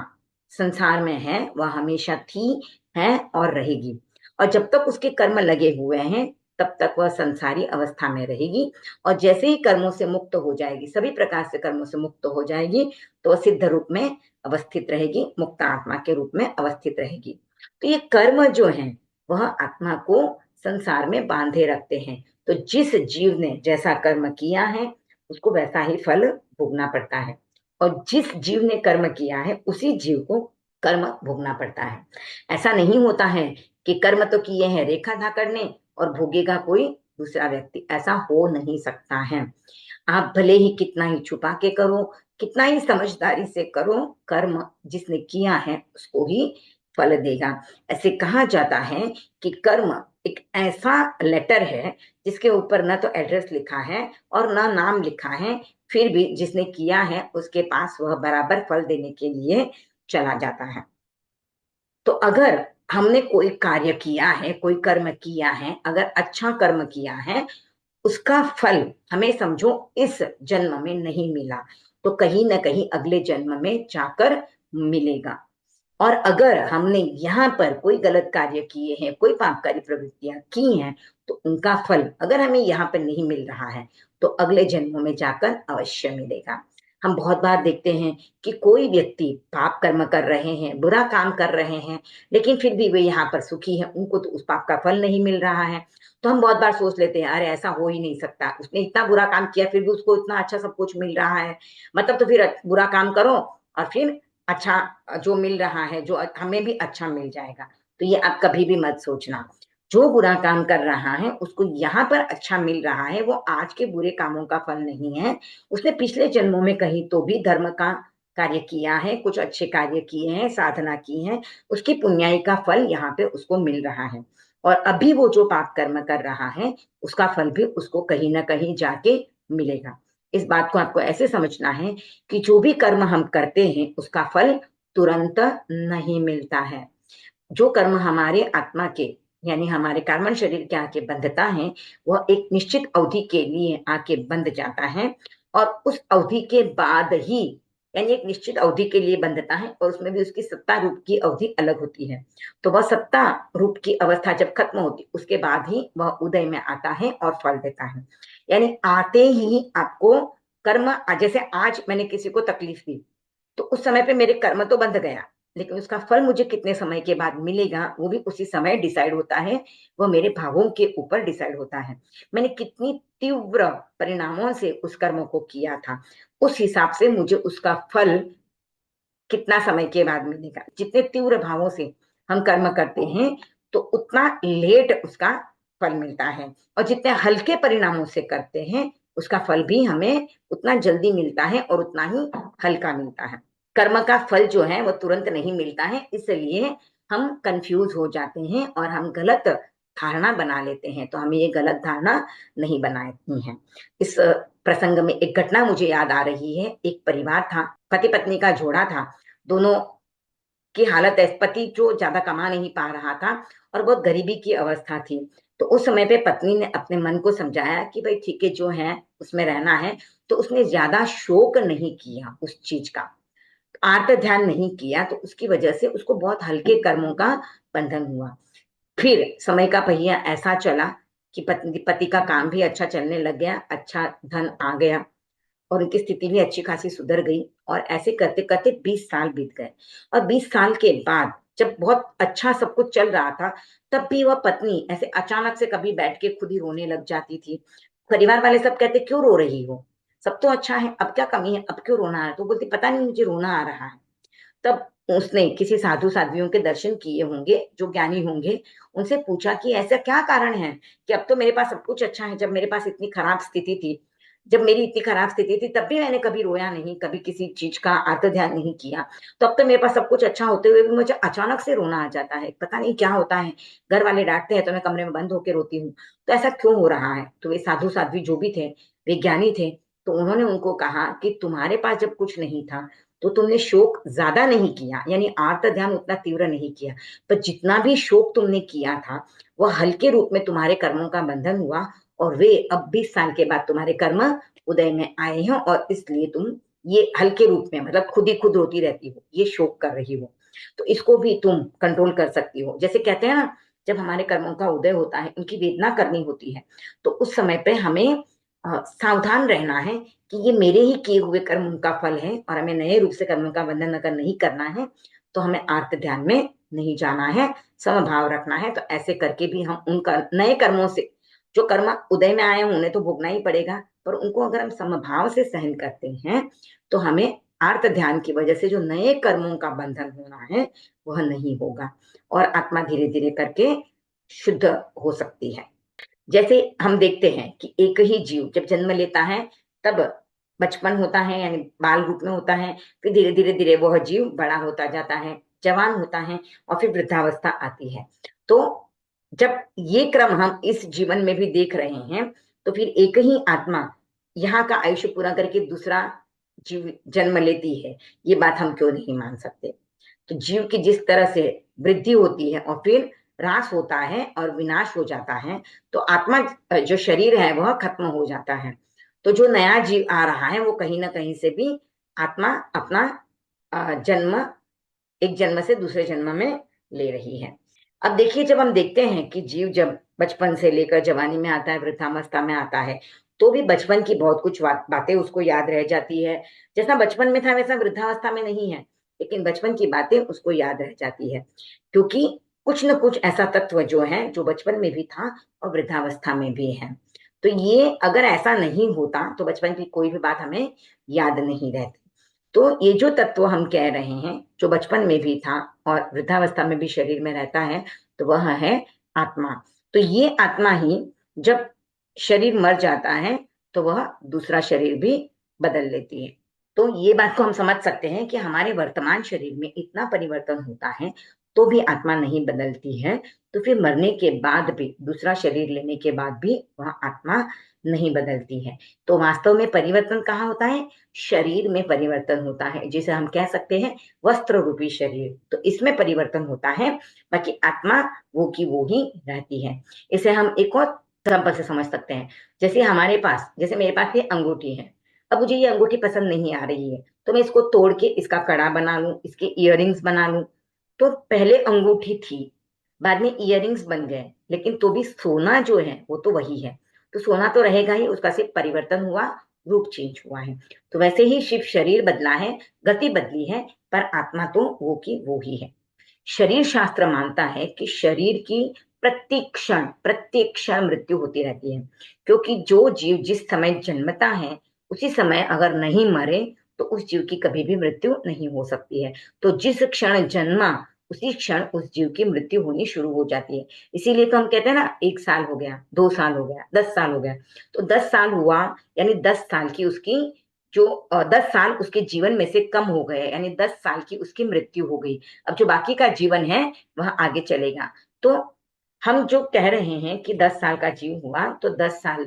संसार में है वह हमेशा थी, है और रहेगी। और जब तक उसके कर्म लगे हुए हैं तब तक वह संसारी अवस्था में रहेगी, और जैसे ही कर्मों से मुक्त हो जाएगी, सभी प्रकार से कर्मों से मुक्त हो जाएगी, तो वह सिद्ध रूप में अवस्थित रहेगी, मुक्त आत्मा के रूप में अवस्थित रहेगी। तो ये कर्म जो है वह आत्मा को संसार में बांधे रखते हैं। तो जिस जीव ने जैसा कर्म किया है उसको वैसा ही फल भोगना पड़ता है, और जिस जीव ने कर्म किया है उसी जीव को कर्म भोगना पड़ता है। ऐसा नहीं होता है कि कर्म तो किए हैं रेखा धाकड़ ने और भोगेगा कोई दूसरा व्यक्ति, ऐसा हो नहीं सकता है। आप भले ही कितना ही छुपा के करो, कितना ही समझदारी से करो, कर्म जिसने किया है उसको ही फल देगा। ऐसे कहा जाता है कि कर्म एक ऐसा लेटर है जिसके ऊपर न तो एड्रेस लिखा है और न नाम लिखा है, फिर भी जिसने किया है उसके पास वह बराबर फल देने के लिए चला जाता है। तो अगर हमने कोई कार्य किया है, कोई कर्म किया है, अगर अच्छा कर्म किया है, उसका फल हमें समझो इस जन्म में नहीं मिला, तो कहीं ना कहीं अगले जन्म में जाकर मिलेगा। और अगर हमने यहाँ पर कोई गलत कार्य किए हैं, कोई पापकारी प्रवृत्तियां की हैं, तो उनका फल अगर हमें यहाँ पर नहीं मिल रहा है तो अगले जन्मों में जाकर अवश्य मिलेगा। हम बहुत बार देखते हैं कि कोई व्यक्ति पाप कर्म कर रहे हैं, बुरा काम कर रहे हैं, लेकिन फिर भी वे यहाँ पर सुखी हैं, उनको तो उस पाप का फल नहीं मिल रहा है। तो हम बहुत बार सोच लेते हैं अरे ऐसा हो ही नहीं सकता, उसने इतना बुरा काम किया फिर भी उसको इतना अच्छा सब कुछ मिल रहा है, मतलब तो फिर बुरा काम करो और फिर अच्छा जो मिल रहा है, जो हमें भी अच्छा मिल जाएगा। तो ये आप कभी भी मत सोचना। जो बुरा काम कर रहा है उसको यहाँ पर अच्छा मिल रहा है, वो आज के बुरे कामों का फल नहीं है। उसने पिछले जन्मों में कहीं तो भी धर्म का कार्य किया है, कुछ अच्छे कार्य किए हैं, साधना की है, उसकी पुण्याई का फल यहाँ पे उसको मिल रहा है। और अभी वो जो पाप कर्म कर रहा है उसका फल भी उसको कहीं ना कहीं जाके मिलेगा। इस बात को आपको ऐसे समझना है कि जो भी कर्म हम करते हैं उसका फल तुरंत नहीं मिलता है। जो कर्म हमारे आत्मा के, यानी हमारे कार्बन शरीर के आके बंधता है, वह एक निश्चित अवधि के लिए आके बंध जाता है, और उस अवधि के बाद ही, यानी एक निश्चित अवधि के लिए बंधता है, और उसमें भी उसकी सत्ता रूप की अवधि अलग होती है। तो वह सत्ता रूप की अवस्था जब खत्म होती उसके बाद ही वह उदय में आता है और फल देता है। यानी आते ही आपको कर्म, जैसे आज मैंने किसी को तकलीफ दी, तो उस समय पे मेरे कर्म तो बंध गया, लेकिन उसका फल मुझे कितने समय के बाद मिलेगा वो भी उसी समय डिसाइड होता है। वो मेरे भावों के ऊपर डिसाइड होता है। मैंने कितनी तीव्र परिणामों से उस कर्म को किया था, उस हिसाब से मुझे उसका फल कितना समय के बाद मिलेगा। जितने तीव्र भावों से हम कर्म करते हैं तो उतना लेट उसका फल मिलता है, और जितने हल्के परिणामों से करते हैं उसका फल भी हमें उतना जल्दी मिलता है और उतना ही हल्का मिलता है। कर्म का फल जो है वो तुरंत नहीं मिलता है, इसलिए हम कंफ्यूज हो जाते हैं और हम गलत धारणा बना लेते हैं। तो हमें ये गलत धारणा नहीं बनानी है। इस प्रसंग में एक घटना मुझे याद आ रही है। एक परिवार था, पति पत्नी का जोड़ा था। दोनों की हालत है, पति जो ज्यादा कमा नहीं पा रहा था और बहुत गरीबी की अवस्था थी। तो उस समय पे पत्नी ने अपने मन को समझाया कि भाई ठीक है, जो है उसमें रहना है। तो उसने ज्यादा शोक नहीं किया उस चीज का, आर्त ध्यान नहीं किया, तो उसकी वजह से उसको बहुत हल्के कर्मों का बंधन हुआ। फिर समय का पहिया ऐसा चला कि पति पति का काम भी अच्छा चलने लग गया, अच्छा धन आ गया और उनकी स्थिति भी अच्छी खासी सुधर गई। और ऐसे करते करते 20 साल बीत गए। और 20 साल के बाद जब बहुत अच्छा सब कुछ चल रहा था, तब भी वह पत्नी ऐसे अचानक से कभी बैठ के खुद ही रोने लग जाती थी। परिवार वाले सब कहते क्यों रो रही हो, सब तो अच्छा है, अब क्या कमी है, अब क्यों रोना है। तो बोलती पता नहीं मुझे रोना आ रहा है। तब उसने किसी साधु साध्वियों के दर्शन किए होंगे जो ज्ञानी होंगे, उनसे पूछा कि ऐसा क्या कारण है कि अब तो मेरे पास सब कुछ अच्छा है, जब मेरे पास इतनी खराब स्थिति थी, जब मेरी इतनी खराब स्थिति थी तब भी मैंने कभी रोया नहीं, कभी किसी चीज का आत्म ध्यान नहीं किया। तो अब तो मेरे पास सब कुछ अच्छा होते हुए भी मुझे अचानक से रोना आ जाता है, पता नहीं क्या होता है। घर वाले डांटते हैं तो मैं कमरे में बंद होकर रोती हूँ, तो ऐसा क्यों हो रहा है। तो वे साधु साध्वी जो भी थे, वे ज्ञानी थे। तो उन्होंने उनको कहा कि तुम्हारे पास जब कुछ नहीं था तो तुमने शोक ज्यादा नहीं किया, यानी आर्त ध्यान उतना तीव्र नहीं किया, पर जितना भी शोक तुमने किया था वह हल्के रूप में तुम्हारे कर्मों का बंधन हुआ। और वे अब 20 साल के बाद तुम्हारे कर्म उदय में आए हैं, और इसलिए तुम ये हल्के रूप में, मतलब खुद ही खुद रोती रहती हो, ये शोक कर रही हो। तो इसको भी तुम कंट्रोल कर सकती हो। जैसे कहते हैं ना, जब हमारे कर्मों का उदय होता है, उनकी वेदना करनी होती है, तो उस समय पे हमें सावधान रहना है कि ये मेरे ही किए हुए कर्म का फल है, और हमें नए रूप से कर्मों का बंधन अगर नहीं करना है तो हमें आर्त ध्यान में नहीं जाना है, समभाव रखना है। तो ऐसे करके भी हम उन नए कर्मों से, जो कर्म उदय में आए हैं उन्हें तो भोगना ही पड़ेगा, पर उनको अगर हम समभाव से सहन करते हैं तो हमें आर्त ध्यान की वजह से जो नए कर्मों का बंधन होना है वह नहीं होगा, और आत्मा धीरे धीरे करके शुद्ध हो सकती है। जैसे हम देखते हैं कि एक ही जीव जब जन्म लेता है, तब बचपन होता है यानी बाल रूप में होता है, फिर धीरे धीरे धीरे वह जीव बड़ा होता जाता है, जवान होता है, और फिर वृद्धावस्था आती है। तो जब ये क्रम हम इस जीवन में भी देख रहे हैं, तो फिर एक ही आत्मा यहाँ का आयुष्य पूरा करके दूसरा जीव जन्म लेती है, ये बात हम क्यों नहीं मान सकते। तो जीव की जिस तरह से वृद्धि होती है और फिर ह्रास होता है और विनाश हो जाता है, तो आत्मा, जो शरीर है वह खत्म हो जाता है। तो जो नया जीव आ रहा है वो कहीं ना कहीं से भी आत्मा अपना जन्म, एक जन्म से दूसरे जन्म में ले रही है। अब देखिए, जब हम देखते हैं कि जीव जब बचपन से लेकर जवानी में आता है, वृद्धावस्था में आता है, तो भी बचपन की बहुत कुछ बातें उसको याद रह जाती है। जैसा बचपन में था वैसा वृद्धावस्था में नहीं है, लेकिन बचपन की बातें उसको याद रह जाती है, क्योंकि कुछ न कुछ ऐसा तत्व जो है जो बचपन में भी था और वृद्धावस्था में भी है। तो ये अगर ऐसा नहीं होता तो बचपन की कोई भी बात हमें याद नहीं रहती। तो ये जो तत्व हम कह रहे हैं, जो बचपन में भी था और वृद्धावस्था में भी शरीर में रहता है, तो वह है आत्मा। तो ये आत्मा ही जब शरीर मर जाता है तो वह दूसरा शरीर भी बदल लेती है। तो ये बात को हम समझ सकते हैं कि हमारे वर्तमान शरीर में इतना परिवर्तन होता है तो भी आत्मा नहीं बदलती है, तो फिर मरने के बाद भी, दूसरा शरीर लेने के बाद भी वह आत्मा नहीं बदलती है। तो वास्तव में परिवर्तन कहाँ होता है? शरीर में परिवर्तन होता है, जिसे हम कह सकते हैं वस्त्र रूपी शरीर, तो इसमें परिवर्तन होता है। बाकी आत्मा वो की वो ही रहती है। इसे हम एक और एग्जाम्पल से समझ सकते हैं। जैसे हमारे पास, जैसे मेरे पास ये अंगूठी है, अब मुझे ये अंगूठी पसंद नहीं आ रही है, तो मैं इसको तोड़ के इसका कड़ा बना लूं, इसके इयररिंग्स बना लूं। तो पहले अंगूठी थी, बाद में इयररिंग्स बन गए, लेकिन तो भी सोना जो है वो तो वही है। तो सोना तो रहेगा ही, उसका सिर्फ परिवर्तन हुआ रूप चेंज हुआ है। तो वैसे ही शिव शरीर बदला है, गति बदली है, पर आत्मा तो वो की वो ही है। शरीर शास्त्र मानता है कि शरीर की प्रत्येक क्षण मृत्यु होती रहती है, क्योंकि जो जीव जिस समय जन्मता है उसी समय अगर नहीं मरे तो उस जीव की कभी भी मृत्यु नहीं हो सकती है। तो जिस क्षण जन्मा उसी क्षण उस जीव की मृत्यु होनी शुरू हो जाती है। इसीलिए तो हम कहते हैं ना, 1 साल हो गया, 2 साल हो गया, 10 साल हो गया। तो 10 साल हुआ यानी 10 साल की उसकी जो 10 साल उसके जीवन में से कम हो गए, यानी 10 साल की उसकी मृत्यु हो गई। अब जो बाकी का जीवन है वह आगे चलेगा। तो हम जो कह रहे हैं कि 10 साल का जीव हुआ तो 10 साल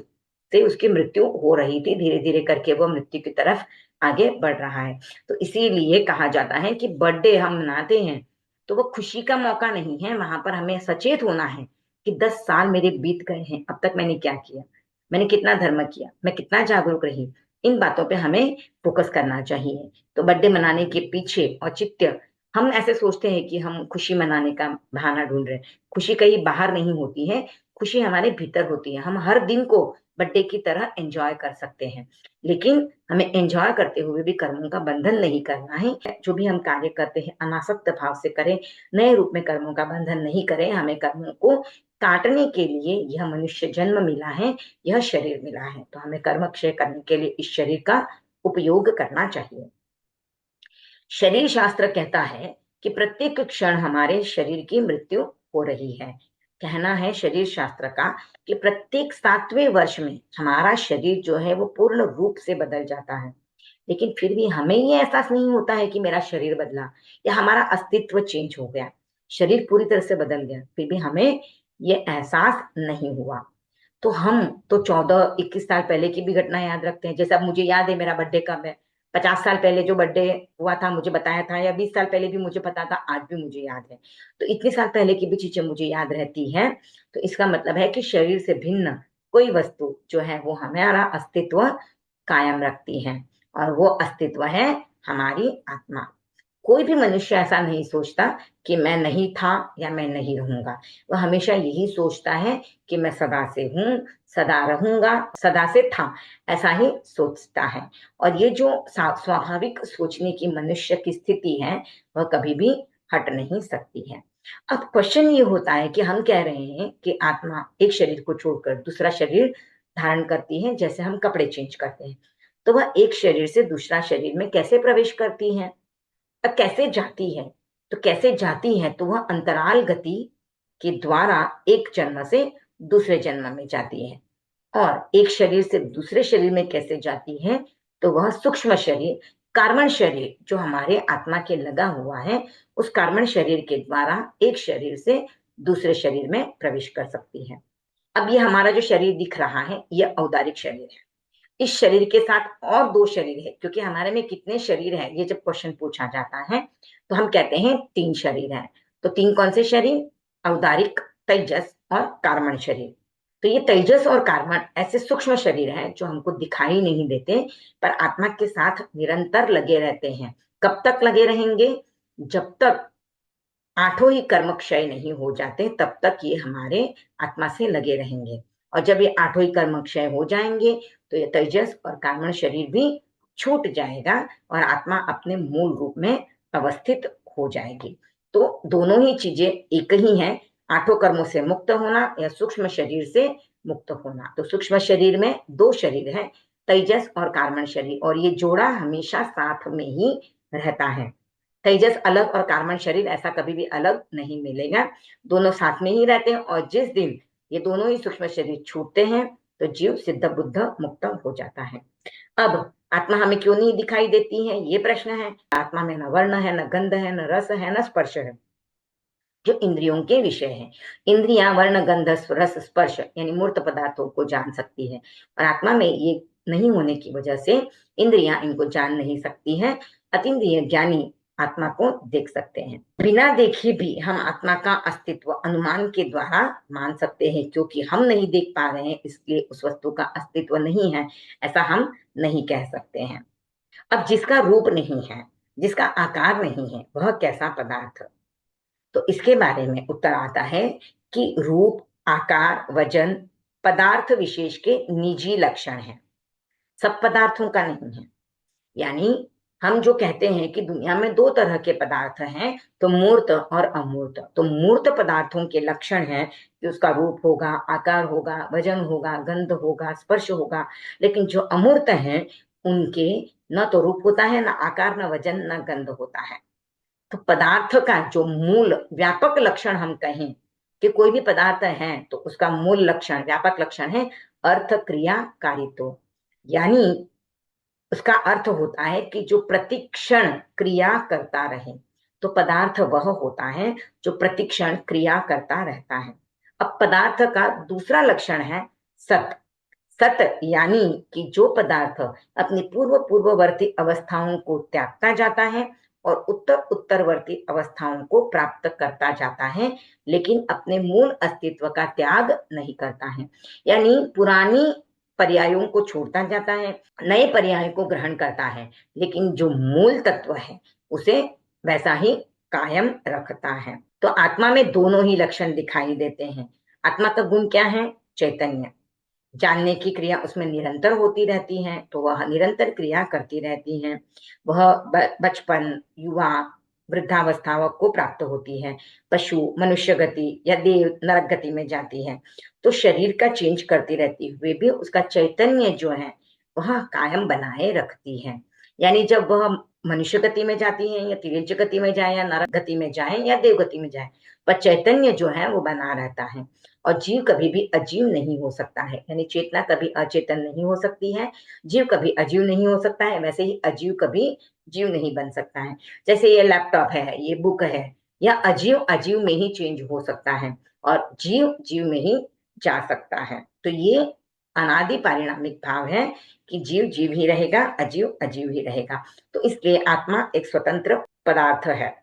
से उसकी मृत्यु हो रही थी, धीरे धीरे करके वो मृत्यु की तरफ आगे बढ़ रहा है। तो इसीलिए कहा जाता है कि बर्थडे हम मनाते हैं तो वो खुशी का मौका नहीं है, वहां पर हमें सचेत होना है कि 10 साल मेरे बीत गए हैं, अब तक मैंने क्या किया, मैंने कितना धर्म किया, मैं कितना जागरूक रही। इन बातों पे हमें फोकस करना चाहिए। तो बर्थडे मनाने के पीछे औचित्य, हम ऐसे सोचते हैं कि हम खुशी मनाने का बहाना ढूंढ रहे हैं। खुशी कहीं बाहर नहीं होती है, खुशी हमारे भीतर होती है। हम हर दिन को बर्थडे की तरह एंजॉय कर सकते हैं, लेकिन हमें एंजॉय करते हुए भी कर्मों का बंधन नहीं करना है। जो भी हम कार्य करते हैं अनासक्त भाव से करें, नए रूप में कर्मों का बंधन नहीं करें। हमें कर्मों को काटने के लिए यह मनुष्य जन्म मिला है, यह शरीर मिला है, तो हमें कर्म क्षय करने के लिए इस शरीर का उपयोग करना चाहिए। शरीर शास्त्र कहता है कि प्रत्येक क्षण हमारे शरीर की मृत्यु हो रही है। कहना है शरीर शास्त्र का कि प्रत्येक 7वें वर्ष में हमारा शरीर जो है वो पूर्ण रूप से बदल जाता है, लेकिन फिर भी हमें ये एहसास नहीं होता है कि मेरा शरीर बदला या हमारा अस्तित्व चेंज हो गया। शरीर पूरी तरह से बदल गया, फिर भी हमें ये एहसास नहीं हुआ। तो हम तो 14-21 साल पहले की भी घटना याद रखते हैं। जैसे अब मुझे याद है मेरा बर्थडे कब है, 50 साल पहले जो बर्थडे हुआ था मुझे बताया था, या 20 साल पहले भी मुझे पता था, आज भी मुझे याद है। तो इतने साल पहले की भी चीजें मुझे याद रहती हैं। तो इसका मतलब है कि शरीर से भिन्न कोई वस्तु जो है वो हमारा अस्तित्व कायम रखती है, और वो अस्तित्व है हमारी आत्मा। कोई भी मनुष्य ऐसा नहीं सोचता कि मैं नहीं था या मैं नहीं रहूंगा। वह हमेशा यही सोचता है कि मैं सदा से हूं, सदा रहूंगा, सदा से था, ऐसा ही सोचता है। और ये जो स्वाभाविक सोचने की मनुष्य की स्थिति है वह कभी भी हट नहीं सकती है। अब क्वेश्चन ये होता है कि हम कह रहे हैं कि आत्मा एक शरीर को छोड़कर दूसरा शरीर धारण करती है, जैसे हम कपड़े चेंज करते हैं। तो वह एक शरीर से दूसरा शरीर में कैसे प्रवेश करती है, कैसे जाती है? तो कैसे जाती है तो वह अंतराल गति के द्वारा एक जन्म से दूसरे जन्म में जाती है। और एक शरीर से दूसरे शरीर में कैसे जाती है, तो वह सूक्ष्म शरीर, कार्बन शरीर जो हमारे आत्मा के लगा हुआ है, उस कार्बन शरीर के द्वारा एक शरीर से दूसरे शरीर में प्रवेश कर सकती है। अब ये हमारा जो शरीर दिख रहा है यह औदारिक शरीर है। इस शरीर के साथ और 2 शरीर है, क्योंकि हमारे में कितने शरीर हैं ये जब क्वेश्चन पूछा जाता है तो हम कहते हैं 3 शरीर हैं। तो 3 कौन से शरीर? औदारिक, तेजस और कार्बन शरीर। तो ये तेजस और कार्बन ऐसे सूक्ष्म शरीर हैं जो हमको दिखाई नहीं देते, पर आत्मा के साथ निरंतर लगे रहते हैं। कब तक लगे रहेंगे? जब तक आठों ही कर्म क्षय नहीं हो जाते तब तक ये हमारे आत्मा से लगे रहेंगे। और जब ये आठों ही कर्म क्षय हो जाएंगे तो ये तेजस और कार्बन शरीर भी छूट जाएगा और आत्मा अपने मूल रूप में अवस्थित हो जाएगी। तो दोनों ही चीजें एक ही हैं, आठों कर्मों से मुक्त होना या सूक्ष्म शरीर से मुक्त होना। तो सूक्ष्म शरीर में 2 शरीर हैं, तेजस और कार्बन शरीर, और ये जोड़ा हमेशा साथ में ही रहता है। तेजस अलग और कार्बन शरीर ऐसा कभी भी अलग नहीं मिलेगा, दोनों साथ में ही रहते हैं। और जिस दिन ये दोनों ही सूक्ष्म शरीर छूटते हैं तो जीव सिद्ध बुद्ध मुक्त हो जाता है। अब आत्मा हमें क्यों नहीं दिखाई देती है ये प्रश्न है। आत्मा में न वर्ण है, न गंध है, न रस है, न स्पर्श है, जो इंद्रियों के विषय है। इंद्रियां वर्ण गंध रस स्पर्श यानी मूर्त पदार्थों को जान सकती है, और आत्मा में ये नहीं होने की वजह से इंद्रियां इनको जान नहीं सकती है। अतीन्द्रिय ज्ञानी आत्मा को देख सकते हैं। बिना देखे भी हम आत्मा का अस्तित्व अनुमान के द्वारा मान सकते हैं, क्योंकि हम नहीं देख पा रहे हैं इसलिए उस वस्तु का अस्तित्व नहीं है ऐसा हम नहीं कह सकते हैं। अब जिसका रूप नहीं है, जिसका आकार नहीं है, वह कैसा पदार्थ? तो इसके बारे में उत्तर आता है कि रूप, आकार, वजन पदार्थ विशेष के निजी लक्षण हैं। सब पदार्थों का नहीं है। यानी हम जो कहते हैं कि दुनिया में दो तरह के पदार्थ हैं, तो मूर्त और अमूर्त। तो मूर्त पदार्थों के लक्षण है कि उसका रूप होगा, आकार होगा, वजन होगा, गंध होगा, स्पर्श होगा। लेकिन जो अमूर्त हैं उनके न तो रूप होता है, न आकार, न वजन, न गंध होता है। तो पदार्थ का जो मूल व्यापक लक्षण हम कहें कि कोई भी पदार्थ है तो उसका मूल लक्षण, व्यापक लक्षण है अर्थ, क्रिया, कारित्व। यानी उसका अर्थ होता है कि जो प्रतिक्षण क्रिया करता रहे। तो पदार्थ वह होता है जो प्रतिक्षण क्रिया करता रहता है। अब पदार्थ का दूसरा लक्षण है सत। सत यानी कि जो पदार्थ अपनी पूर्ववर्ती अवस्थाओं को त्यागता जाता है और उत्तरवर्ती अवस्थाओं को प्राप्त करता जाता है, लेकिन अपने मूल अस्तित्व का त्याग नहीं करता है। यानी पुरानी पर्यायों को छोड़ता जाता है, नए पर्याय को ग्रहण करता है, लेकिन जो मूल तत्व है उसे वैसा ही कायम रखता है। तो आत्मा में दोनों ही लक्षण दिखाई देते हैं। आत्मा का गुण क्या है? चैतन्य। जानने की क्रिया उसमें निरंतर होती रहती है, तो वह निरंतर क्रिया करती रहती है। वह बचपन, युवा, वृद्धावस्था को प्राप्त होती है। पशु मनुष्य गति या देव नरक गति में जाती है। तो शरीर का चेंज करती रहती हुए भी उसका चैतन्य जो है वह कायम बनाए रखती है। यानी जब वह मनुष्य गति में जाती है या तिर्यज गति में जाए या नरक गति में जाए या देव गति में जाए, पर चैतन्य जो है वो बना रहता है। और जीव कभी भी अजीव नहीं हो सकता है। यानी चेतना कभी अचेतन नहीं हो सकती है, जीव कभी अजीव नहीं हो सकता है, वैसे ही अजीव कभी जीव नहीं बन सकता है। जैसे ये लैपटॉप है, ये बुक है, या अजीव अजीव में ही चेंज हो सकता है और जीव जीव में ही जा सकता है। तो ये अनादि पारिणामिक भाव है कि जीव जीव ही रहेगा, अजीव अजीव ही रहेगा। तो इसलिए आत्मा एक स्वतंत्र पदार्थ है।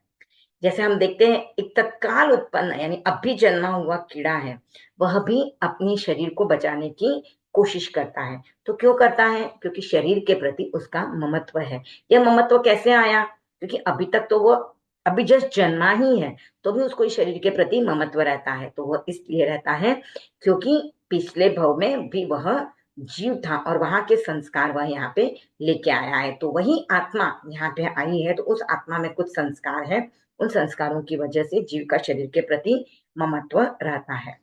जैसे हम देखते हैं एक तत्काल उत्पन्न यानी अभी जन्मा हुआ कीड़ा है, वह भी अपने शरीर को बचाने की कोशिश करता है। तो क्यों करता है? क्योंकि शरीर के प्रति उसका ममत्व है। यह ममत्व कैसे आया? क्योंकि अभी तक तो वो अभी जस्ट जन्मा ही है, तो भी उसको इस शरीर के प्रति ममत्व रहता है। तो वह इसलिए रहता है क्योंकि पिछले भव में भी वह जीव था और वहां के संस्कार वह यहाँ पे लेके आया है। तो वही आत्मा यहाँ पे आई है, तो उस आत्मा में कुछ संस्कार है, उन संस्कारों की वजह से जीव का शरीर के प्रति ममत्व रहता है।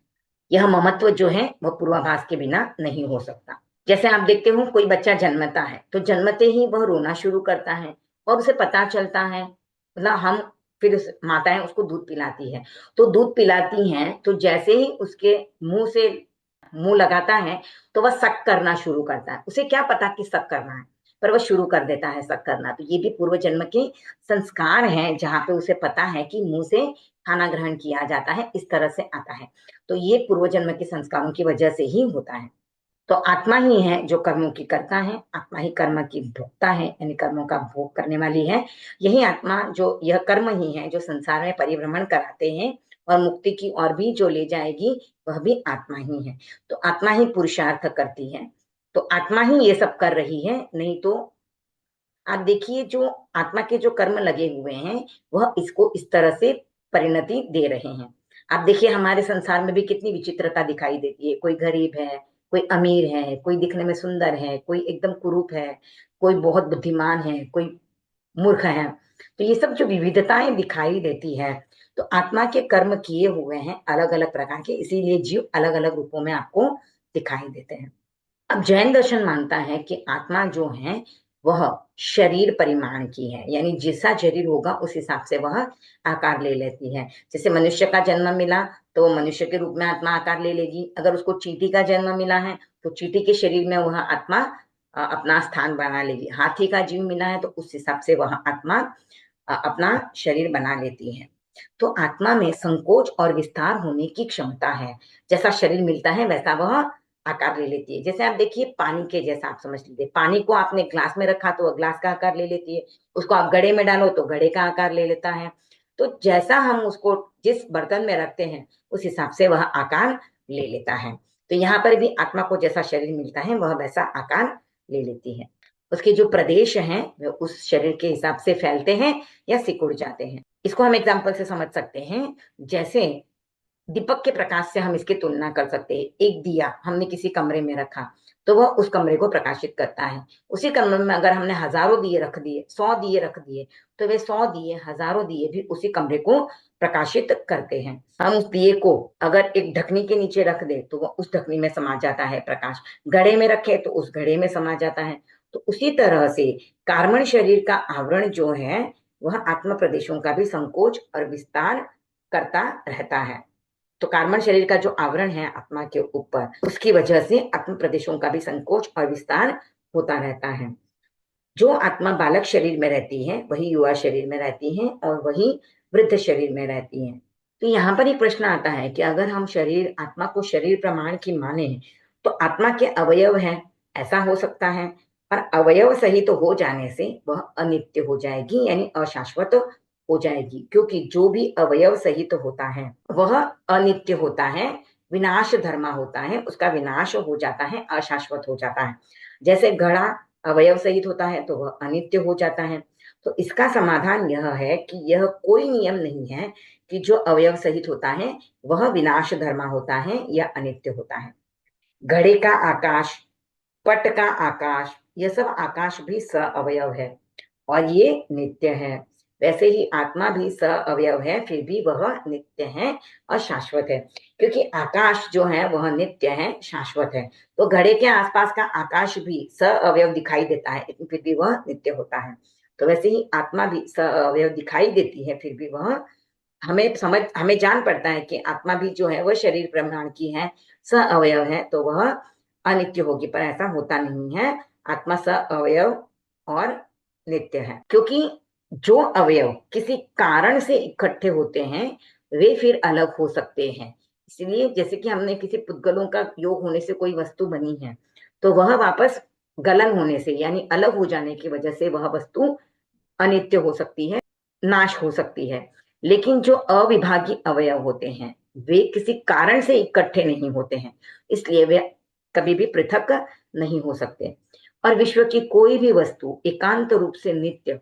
यह ममत्व जो है वह पूर्वाभास के बिना नहीं हो सकता। जैसे आप देखते हो कोई बच्चा जन्मता है तो जन्मते ही वह रोना शुरू करता है और उसे पता चलता है, मतलब हम फिर उस माताएं उसको दूध पिलाती है। तो दूध पिलाती हैं तो जैसे ही उसके मुंह से मुंह लगाता है तो वह सक करना शुरू करता है। उसे क्या पता कि सक करना है, पर वह शुरू कर देता है सक करना। तो ये भी पूर्व जन्म के संस्कार हैं, जहां पे उसे पता है कि मुंह से खाना ग्रहण किया जाता है, इस तरह से आता है। तो ये पूर्व जन्म के संस्कारों की वजह से ही होता है। तो आत्मा ही है जो कर्मों की करता है, आत्मा ही कर्म की भोगता है, यानी कर्मों का भोग करने वाली है। यही आत्मा जो यह कर्म ही है जो संसार में परिभ्रमण कराते हैं और मुक्ति की ओर भी जो ले जाएगी, वह भी आत्मा ही है। तो आत्मा ही पुरुषार्थ करती है, तो आत्मा ही ये सब कर रही है। नहीं तो आप देखिए जो आत्मा के जो कर्म लगे हुए हैं वह इसको इस तरह से परिणति दे रहे हैं। आप देखिए हमारे संसार में भी कितनी विचित्रता दिखाई देती है। कोई गरीब है, कोई अमीर है, कोई दिखने में सुंदर है, कोई एकदम कुरूप है, कोई बहुत बुद्धिमान है, कोई मूर्ख है। तो ये सब जो विविधताएं दिखाई देती है, तो आत्मा के कर्म किए हुए हैं अलग अलग प्रकार के, इसीलिए जीव अलग अलग रूपों में आपको दिखाई देते हैं। अब जैन दर्शन मानता है कि आत्मा जो है वह शरीर परिमाण की है, यानी जैसा शरीर होगा उस हिसाब से वह आकार ले लेती है। जैसे मनुष्य का जन्म मिला तो मनुष्य के रूप में आत्मा आकार ले लेगी। अगर उसको चींटी का जन्म मिला है तो चींटी के शरीर में वह आत्मा अपना स्थान बना लेगी। हाथी का जीव मिला है तो उस हिसाब से वह आत्मा अपना शरीर बना लेती है। तो आत्मा में संकोच और विस्तार होने की क्षमता है। जैसा शरीर मिलता है वैसा वह आकार ले लेती है। जैसे आप देखिए पानी के जैसा आप समझ लीजिए, पानी को आपने ग्लास में रखा तो वह ग्लास का आकार ले लेती है, उसको आप घड़े में डालो तो घड़े का आकार ले लेता है। तो जैसा हम उसको जिस बर्तन में रखते हैं उस हिसाब से वह आकार ले लेता है। तो यहाँ पर भी आत्मा को जैसा शरीर मिलता है वह वैसा आकार ले लेती है। उसके जो प्रदेश हैं वे उस शरीर के हिसाब से फैलते हैं या सिकुड़ जाते हैं। इसको हम एग्जाम्पल से समझ सकते हैं। जैसे दीपक के प्रकाश से हम इसकी तुलना कर सकते हैं। एक दिया हमने किसी कमरे में रखा तो वह उस कमरे को प्रकाशित करता है। उसी कमरे में अगर हमने हजारों दिए रख दिए, 100 दिए रख दिए, तो वे 100 दिए, हजारों दिए भी उसी कमरे को प्रकाशित करते हैं। हम उस दिए को अगर एक ढकनी के नीचे रख दे तो वह उस ढकनी में समा जाता है प्रकाश, घड़े में रखे तो उस घड़े में समा जाता है। तो उसी तरह से कार्बन शरीर का आवरण जो है वह आत्म प्रदेशों का भी संकोच और विस्तार करता रहता है। तो कार्बन शरीर का जो आवरण है आत्मा के ऊपर, उसकी वजह से आत्म प्रदेशों का भी संकोच और विस्तार होता रहता है। जो आत्मा बालक शरीर में रहती है वही युवा शरीर में रहती है और वही वृद्ध शरीर में रहती है। तो यहाँ पर एक प्रश्न आता है कि अगर हम शरीर आत्मा को शरीर प्रमाण की माने तो आत्मा के अवयव है, ऐसा हो सकता है, पर अवयव सहित तो हो जाने से वह अनित्य हो जाएगी, यानी अशाश्वत हो जाएगी, क्योंकि जो भी अवयव सहित होता है वह अनित्य होता है, विनाश धर्मा होता है, उसका विनाश हो जाता है, अशाश्वत हो जाता है। जैसे घड़ा अवयव सहित होता है तो वह अनित्य हो जाता है। तो इसका समाधान यह है कि यह कोई नियम नहीं है कि जो अवयव सहित होता है वह विनाश धर्मा होता है या अनित्य होता है। घड़े का आकाश, पट का आकाश, यह सब आकाश भी स अवयव है और ये नित्य है। वैसे ही आत्मा भी स अवयव है, फिर भी वह नित्य है और शाश्वत है, क्योंकि आकाश जो है वह नित्य है, शाश्वत है। तो घड़े के आसपास का आकाश भी स अवयव दिखाई देता है, लेकिन फिर भी वह नित्य होता है। तो वैसे ही आत्मा भी स अवयव दिखाई देती है, फिर भी वह हमें जान पड़ता है कि आत्मा भी जो है वह शरीर प्रमाण की है, स अवयव है, तो वह अनित्य होगी, पर ऐसा होता नहीं है। आत्मा स अवयव और नित्य है, क्योंकि जो अवयव किसी कारण से इकट्ठे होते हैं वे फिर अलग हो सकते हैं। इसलिए जैसे कि हमने किसी पुद्गलों का योग होने से कोई वस्तु बनी है, तो वह वापस गलन होने से यानी अलग हो जाने की वजह से वह वस्तु अनित्य हो सकती है, नाश हो सकती है। लेकिन जो अविभागी अवयव होते हैं वे किसी कारण से इकट्ठे नहीं होते हैं, इसलिए वे कभी भी पृथक नहीं हो सकते। और विश्व की कोई भी वस्तु एकांत रूप से नित्य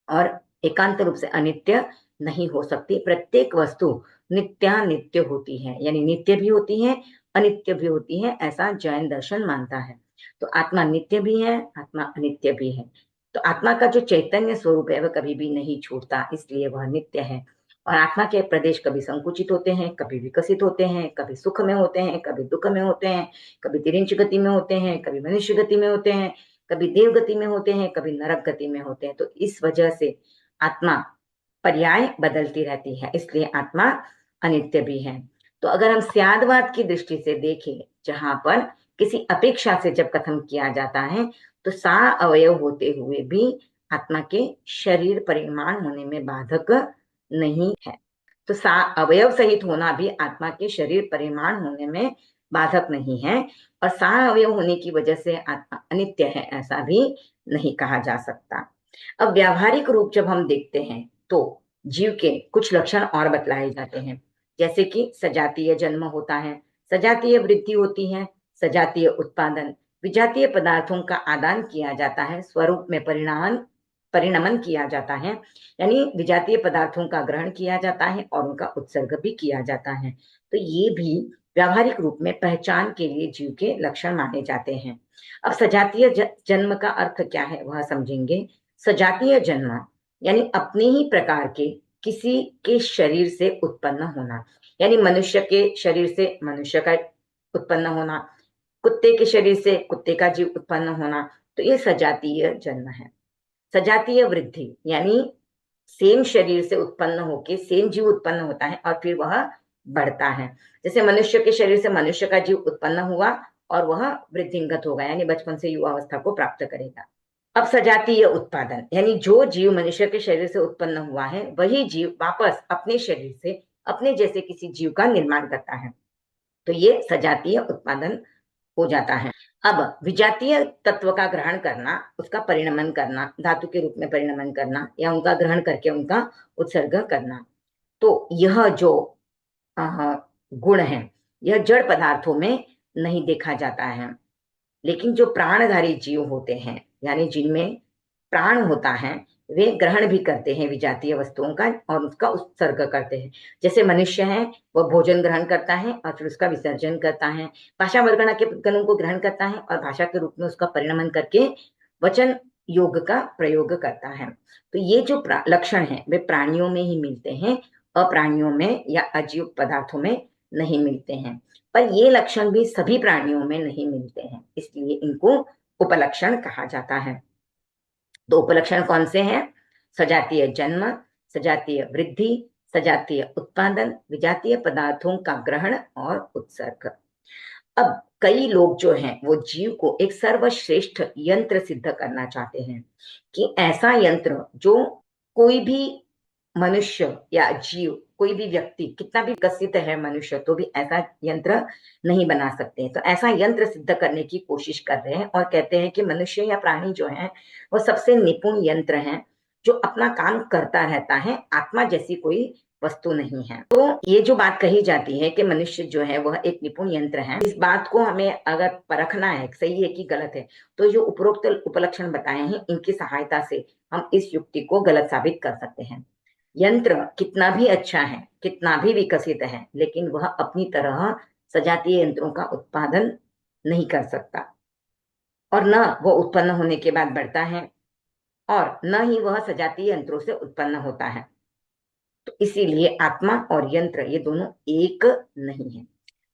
और एकांत रूप से अनित्य नहीं हो सकती। प्रत्येक वस्तु नित्यानित्य होती है, यानी नित्य भी होती है, अनित्य भी होती है, ऐसा जैन दर्शन मानता है। तो आत्मा नित्य भी है, आत्मा अनित्य भी है। तो आत्मा का जो चैतन्य स्वरूप है वह कभी भी नहीं छूटता, इसलिए वह नित्य है। और आत्मा के प्रदेश कभी संकुचित होते हैं, कभी विकसित होते हैं, कभी सुख में होते हैं, कभी दुख में होते हैं, कभी तिरिंच गति में होते हैं, कभी मनुष्य गति में होते हैं, कभी देव गति में होते हैं, कभी नरक गति में होते हैं। तो इस वजह से आत्मा पर्याय बदलती रहती है, इसलिए आत्मा अनित्य भी है। तो अगर हम स्यादवाद की दृष्टि से देखें, जहां पर किसी अपेक्षा से जब कथन किया जाता है, तो सा अवयव होते हुए भी आत्मा के शरीर परिमाण होने में बाधक नहीं है। तो सा अवयव सहित होना भी आत्मा के शरीर परिमाण होने में बाधक नहीं है, और सा अवयव होने की वजह से आत्मा अनित्य है ऐसा भी नहीं कहा जा सकता। अब व्यावहारिक रूप जब हम देखते हैं तो जीव के कुछ लक्षण और बतलाए जाते हैं, जैसे कि सजातीय जन्म होता है, सजातीय वृद्धि होती है, सजातीय उत्पादन, विजातीय पदार्थों का आदान किया जाता है, स्वरूप में परिणमन किया जाता है, यानी विजातीय पदार्थों का ग्रहण किया जाता है और उनका उत्सर्ग भी किया जाता है। तो ये भी व्यावहारिक रूप में पहचान के लिए जीव के लक्षण माने जाते हैं। अब सजातीय जन्म का अर्थ क्या है वह समझेंगे। सजातीय जन्म यानी अपने ही प्रकार के किसी के शरीर से उत्पन्न होना, यानी मनुष्य के शरीर से मनुष्य का उत्पन्न होना, कुत्ते के शरीर से कुत्ते का जीव उत्पन्न होना, तो ये सजातीय जन्म है। सजातीय वृद्धि यानी सेम शरीर से उत्पन्न होके सेम जीव उत्पन्न होता है और फिर वह बढ़ता है। जैसे मनुष्य के शरीर से मनुष्य का जीव उत्पन्न हुआ और वह वृद्धिंगत होगा, यानी बचपन से युवावस्था को प्राप्त करेगा। अब सजातीय उत्पादन यानी जो जीव मनुष्य के शरीर से उत्पन्न हुआ है वही जीव वापस अपने शरीर से अपने जैसे किसी जीव का निर्माण करता है, तो ये सजातीय उत्पादन हो जाता है। अब विजातीय तत्व का ग्रहण करना, उसका परिणमन करना, धातु के रूप में परिणमन करना या उनका ग्रहण करके उनका उत्सर्ग करना, तो यह जो गुण है यह जड़ पदार्थों में नहीं देखा जाता है। लेकिन जो प्राणधारी जीव होते हैं, यानी जिनमें प्राण होता है वे ग्रहण भी करते हैं विजातीय वस्तुओं का और उसका उत्सर्ग करते हैं। जैसे मनुष्य है, वह भोजन ग्रहण करता है और फिर उसका विसर्जन करता है, भाषा वर्गणा के गणों को ग्रहण करता है और भाषा के रूप में उसका परिणमन करके वचन योग का प्रयोग करता है। तो ये जो लक्षण है वे प्राणियों में ही मिलते हैं, अप्राणियों में या अजीव पदार्थों में नहीं मिलते हैं। पर ये लक्षण भी सभी प्राणियों में नहीं मिलते हैं, इसलिए इनको उपलक्षण कहा जाता है। तो उपलक्षण कौन से हैं? सजातीय जन्म, सजातीय वृद्धि, सजातीय उत्पादन, विजातीय पदार्थों का ग्रहण और उत्सर्ग। अब कई लोग जो हैं वो जीव को एक सर्वश्रेष्ठ यंत्र सिद्ध करना चाहते हैं कि ऐसा यंत्र जो कोई भी मनुष्य या जीव, कोई भी व्यक्ति कितना भी विकसित है मनुष्य तो भी ऐसा यंत्र नहीं बना सकते। तो ऐसा यंत्र सिद्ध करने की कोशिश कर रहे हैं और कहते हैं कि मनुष्य या प्राणी जो है वो सबसे निपुण यंत्र है जो अपना काम करता रहता है, आत्मा जैसी कोई वस्तु नहीं है। तो ये जो बात कही जाती है कि मनुष्य जो है वह एक निपुण यंत्र है, इस बात को हमें अगर परखना है सही है कि गलत है, तो जो उपरोक्त उपलक्षण बताए हैं इनकी सहायता से हम इस युक्ति को गलत साबित कर सकते हैं। यंत्र कितना भी अच्छा है, कितना भी विकसित है, लेकिन वह अपनी तरह सजातीय यंत्रों का उत्पादन नहीं कर सकता और न वह उत्पन्न होने के बाद बढ़ता है और न ही वह सजातीय यंत्रों से उत्पन्न होता है। तो इसीलिए आत्मा और यंत्र ये दोनों एक नहीं है।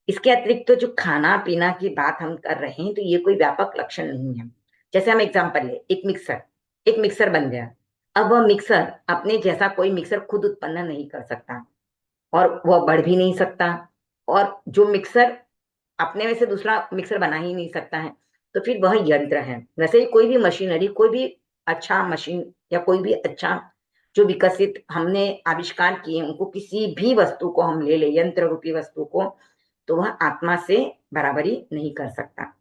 इसके अतिरिक्त तो जो खाना पीना की बात हम कर रहे हैं तो ये कोई व्यापक लक्षण नहीं है। जैसे हम एग्जांपल ले, एक मिक्सर बन गया। अब वह मिक्सर अपने जैसा कोई मिक्सर खुद उत्पन्न नहीं कर सकता और वह बढ़ भी नहीं सकता, और जो मिक्सर अपने में से दूसरा मिक्सर बना ही नहीं सकता है, तो फिर वह यंत्र है। वैसे ही कोई भी मशीनरी, कोई भी अच्छा मशीन या कोई भी अच्छा जो विकसित हमने आविष्कार किए उनको, किसी भी वस्तु को हम ले ले, यंत्र रूपी वस्तु को, तो वह आत्मा से बराबरी नहीं कर सकता।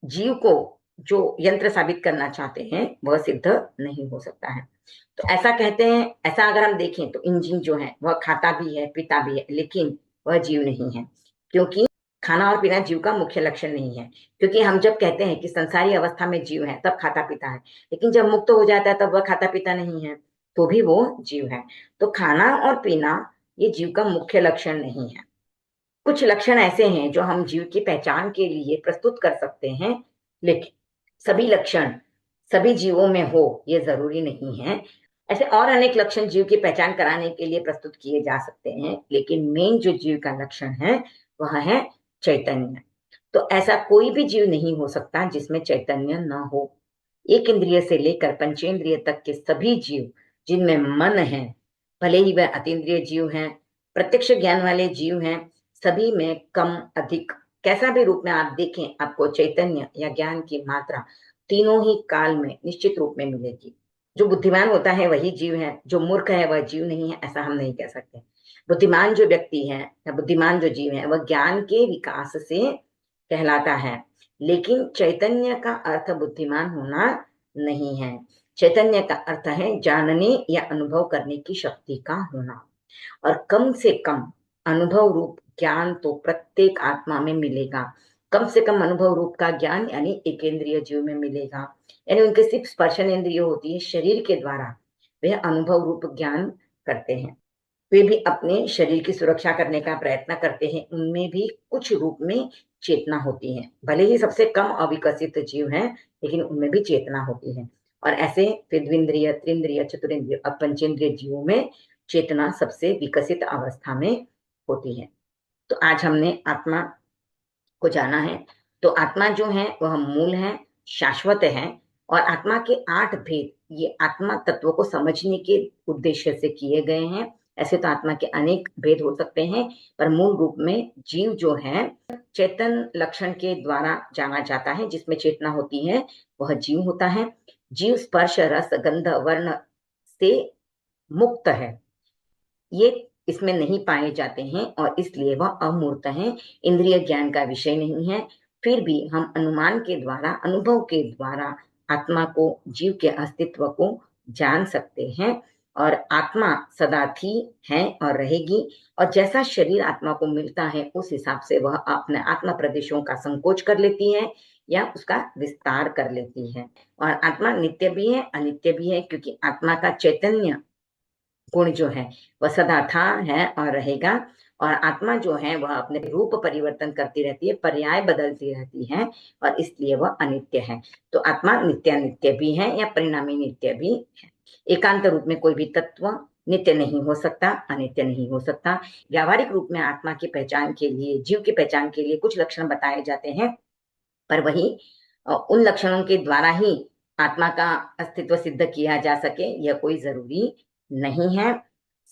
जीव को जो यंत्र साबित करना चाहते हैं वह सिद्ध नहीं हो सकता है। तो ऐसा कहते हैं, ऐसा अगर हम देखें तो इंजन जो है वह खाता भी है पीता भी है, लेकिन वह जीव नहीं है, क्योंकि खाना और पीना जीव का मुख्य लक्षण नहीं है। क्योंकि हम जब कहते हैं कि संसारी अवस्था में जीव है तब खाता पीता है, लेकिन जब मुक्त हो जाता है तब वह खाता पीता नहीं है, तो भी वो जीव है। तो खाना और पीना ये जीव का मुख्य लक्षण नहीं है। कुछ लक्षण ऐसे हैं जो हम जीव की पहचान के लिए प्रस्तुत कर सकते हैं, लेकिन सभी लक्षण सभी जीवों में हो ये जरूरी नहीं है। ऐसे और अनेक लक्षण जीव की पहचान कराने के लिए प्रस्तुत किए जा सकते हैं, लेकिन मेन जो जीव का लक्षण है वह है चैतन्य। तो ऐसा कोई भी जीव नहीं हो सकता जिसमें चैतन्य न हो। एक इंद्रिय से लेकर पंचेंद्रिय तक के सभी जीव जिनमें मन है, भले ही वह अतीन्द्रिय जीव हैं, प्रत्यक्ष ज्ञान वाले जीव हैं, सभी में कम अधिक कैसा भी रूप में आप देखें, आपको चैतन्य या ज्ञान की मात्रा तीनों ही काल में निश्चित रूप में मिलेगी। जो बुद्धिमान होता है वही जीव है, जो मूर्ख है वह जीव नहीं है, ऐसा हम नहीं कह सकते। बुद्धिमान जो व्यक्ति है या बुद्धिमान जो जीव है वह ज्ञान के विकास से कहलाता है, लेकिन चैतन्य का अर्थ बुद्धिमान होना नहीं है। चैतन्य का अर्थ है जानने या अनुभव करने की शक्ति का होना, और कम से कम अनुभव रूप ज्ञान तो प्रत्येक आत्मा में मिलेगा। कम से कम अनुभव रूप का ज्ञान यानी एकेंद्रिय जीव में मिलेगा, यानी उनके सिर्फ स्पर्शन इंद्रिय होती है, शरीर के द्वारा वे अनुभव रूप ज्ञान करते हैं। वे भी अपने शरीर की सुरक्षा करने का प्रयत्न करते हैं, उनमें भी कुछ रूप में चेतना होती है। भले ही सबसे कम अविकसित जीव है, लेकिन उनमें भी चेतना होती है। और ऐसे फिर द्विंद्रिय, त्रिंद्रिय, चतुरिंद्रिय और पंचेंद्रिय जीवों में चेतना सबसे विकसित अवस्था में होती है। तो आज हमने आत्मा को जाना है। तो आत्मा जो है वह मूल है, शाश्वत है, और आत्मा के 8 भेद ये आत्मा तत्व को समझने के उद्देश्य से किए गए हैं। ऐसे तो आत्मा के अनेक भेद हो सकते हैं, पर मूल रूप में जीव जो है चेतन लक्षण के द्वारा जाना जाता है, जिसमें चेतना होती है वह जीव होता है। जीव स्पर्श रस गंध वर्ण से मुक्त है, ये इसमें नहीं पाए जाते हैं और इसलिए वह अमूर्त है, इंद्रिय ज्ञान का विषय नहीं है। फिर भी हम अनुमान के द्वारा, अनुभव के द्वारा आत्मा को, जीव के अस्तित्व को जान सकते हैं। और आत्मा सदा थी, है और रहेगी, और जैसा शरीर आत्मा को मिलता है उस हिसाब से वह अपने आत्मा प्रदेशों का संकोच कर लेती है, या उसका विस्तार कर लेती है। और आत्मा नित्य भी है, अनित्य भी है, क्योंकि आत्मा का चैतन्य गुण जो है वह सदा था, है और रहेगा। और आत्मा जो है वह अपने रूप परिवर्तन करती रहती है, पर्याय बदलती रहती है, और इसलिए वह अनित्य है। तो आत्मा नित्यानित्य भी है या परिणामी नित्य भी है। एकांत रूप में कोई भी तत्व नित्य नहीं हो सकता, अनित्य नहीं हो सकता। व्यावहारिक रूप में आत्मा की पहचान के लिए, जीव की पहचान के लिए कुछ लक्षण बताए जाते हैं, पर वही उन लक्षणों के द्वारा ही आत्मा का अस्तित्व सिद्ध किया जा सके यह कोई जरूरी नहीं है।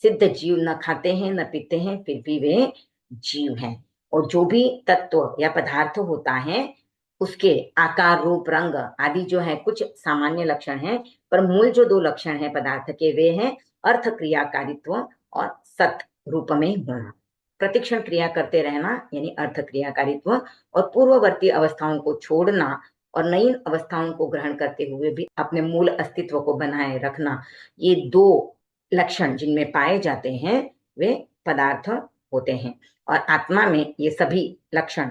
सिद्ध जीव न खाते हैं न पीते हैं, फिर भी वे जीव हैं। और जो भी तत्व या पदार्थ होता है उसके आकार, रूप, रंग आदि जो है कुछ सामान्य लक्षण हैं, पर मूल जो दो लक्षण हैं पदार्थ के वे हैं अर्थ, क्रियाकारित्व और सत रूप में होना। प्रतिक्षण क्रिया करते रहना यानी अर्थ, क्रियाकारित्व, और पूर्ववर्ती अवस्थाओं को छोड़ना और नई अवस्थाओं को ग्रहण करते हुए भी अपने मूल अस्तित्व को बनाए रखना, ये दो लक्षण जिनमें पाए जाते हैं वे पदार्थ होते हैं। और आत्मा में ये सभी लक्षण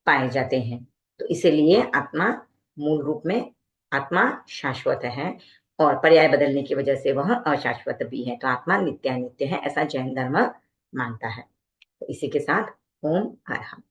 पाए जाते हैं। तो इसीलिए आत्मा मूल रूप में आत्मा शाश्वत है, और पर्याय बदलने की वजह से वह अशाश्वत भी है। तो आत्मा नित्यानित्य है, ऐसा जैन धर्म मानता है। तो इसी के साथ ओम हर हर।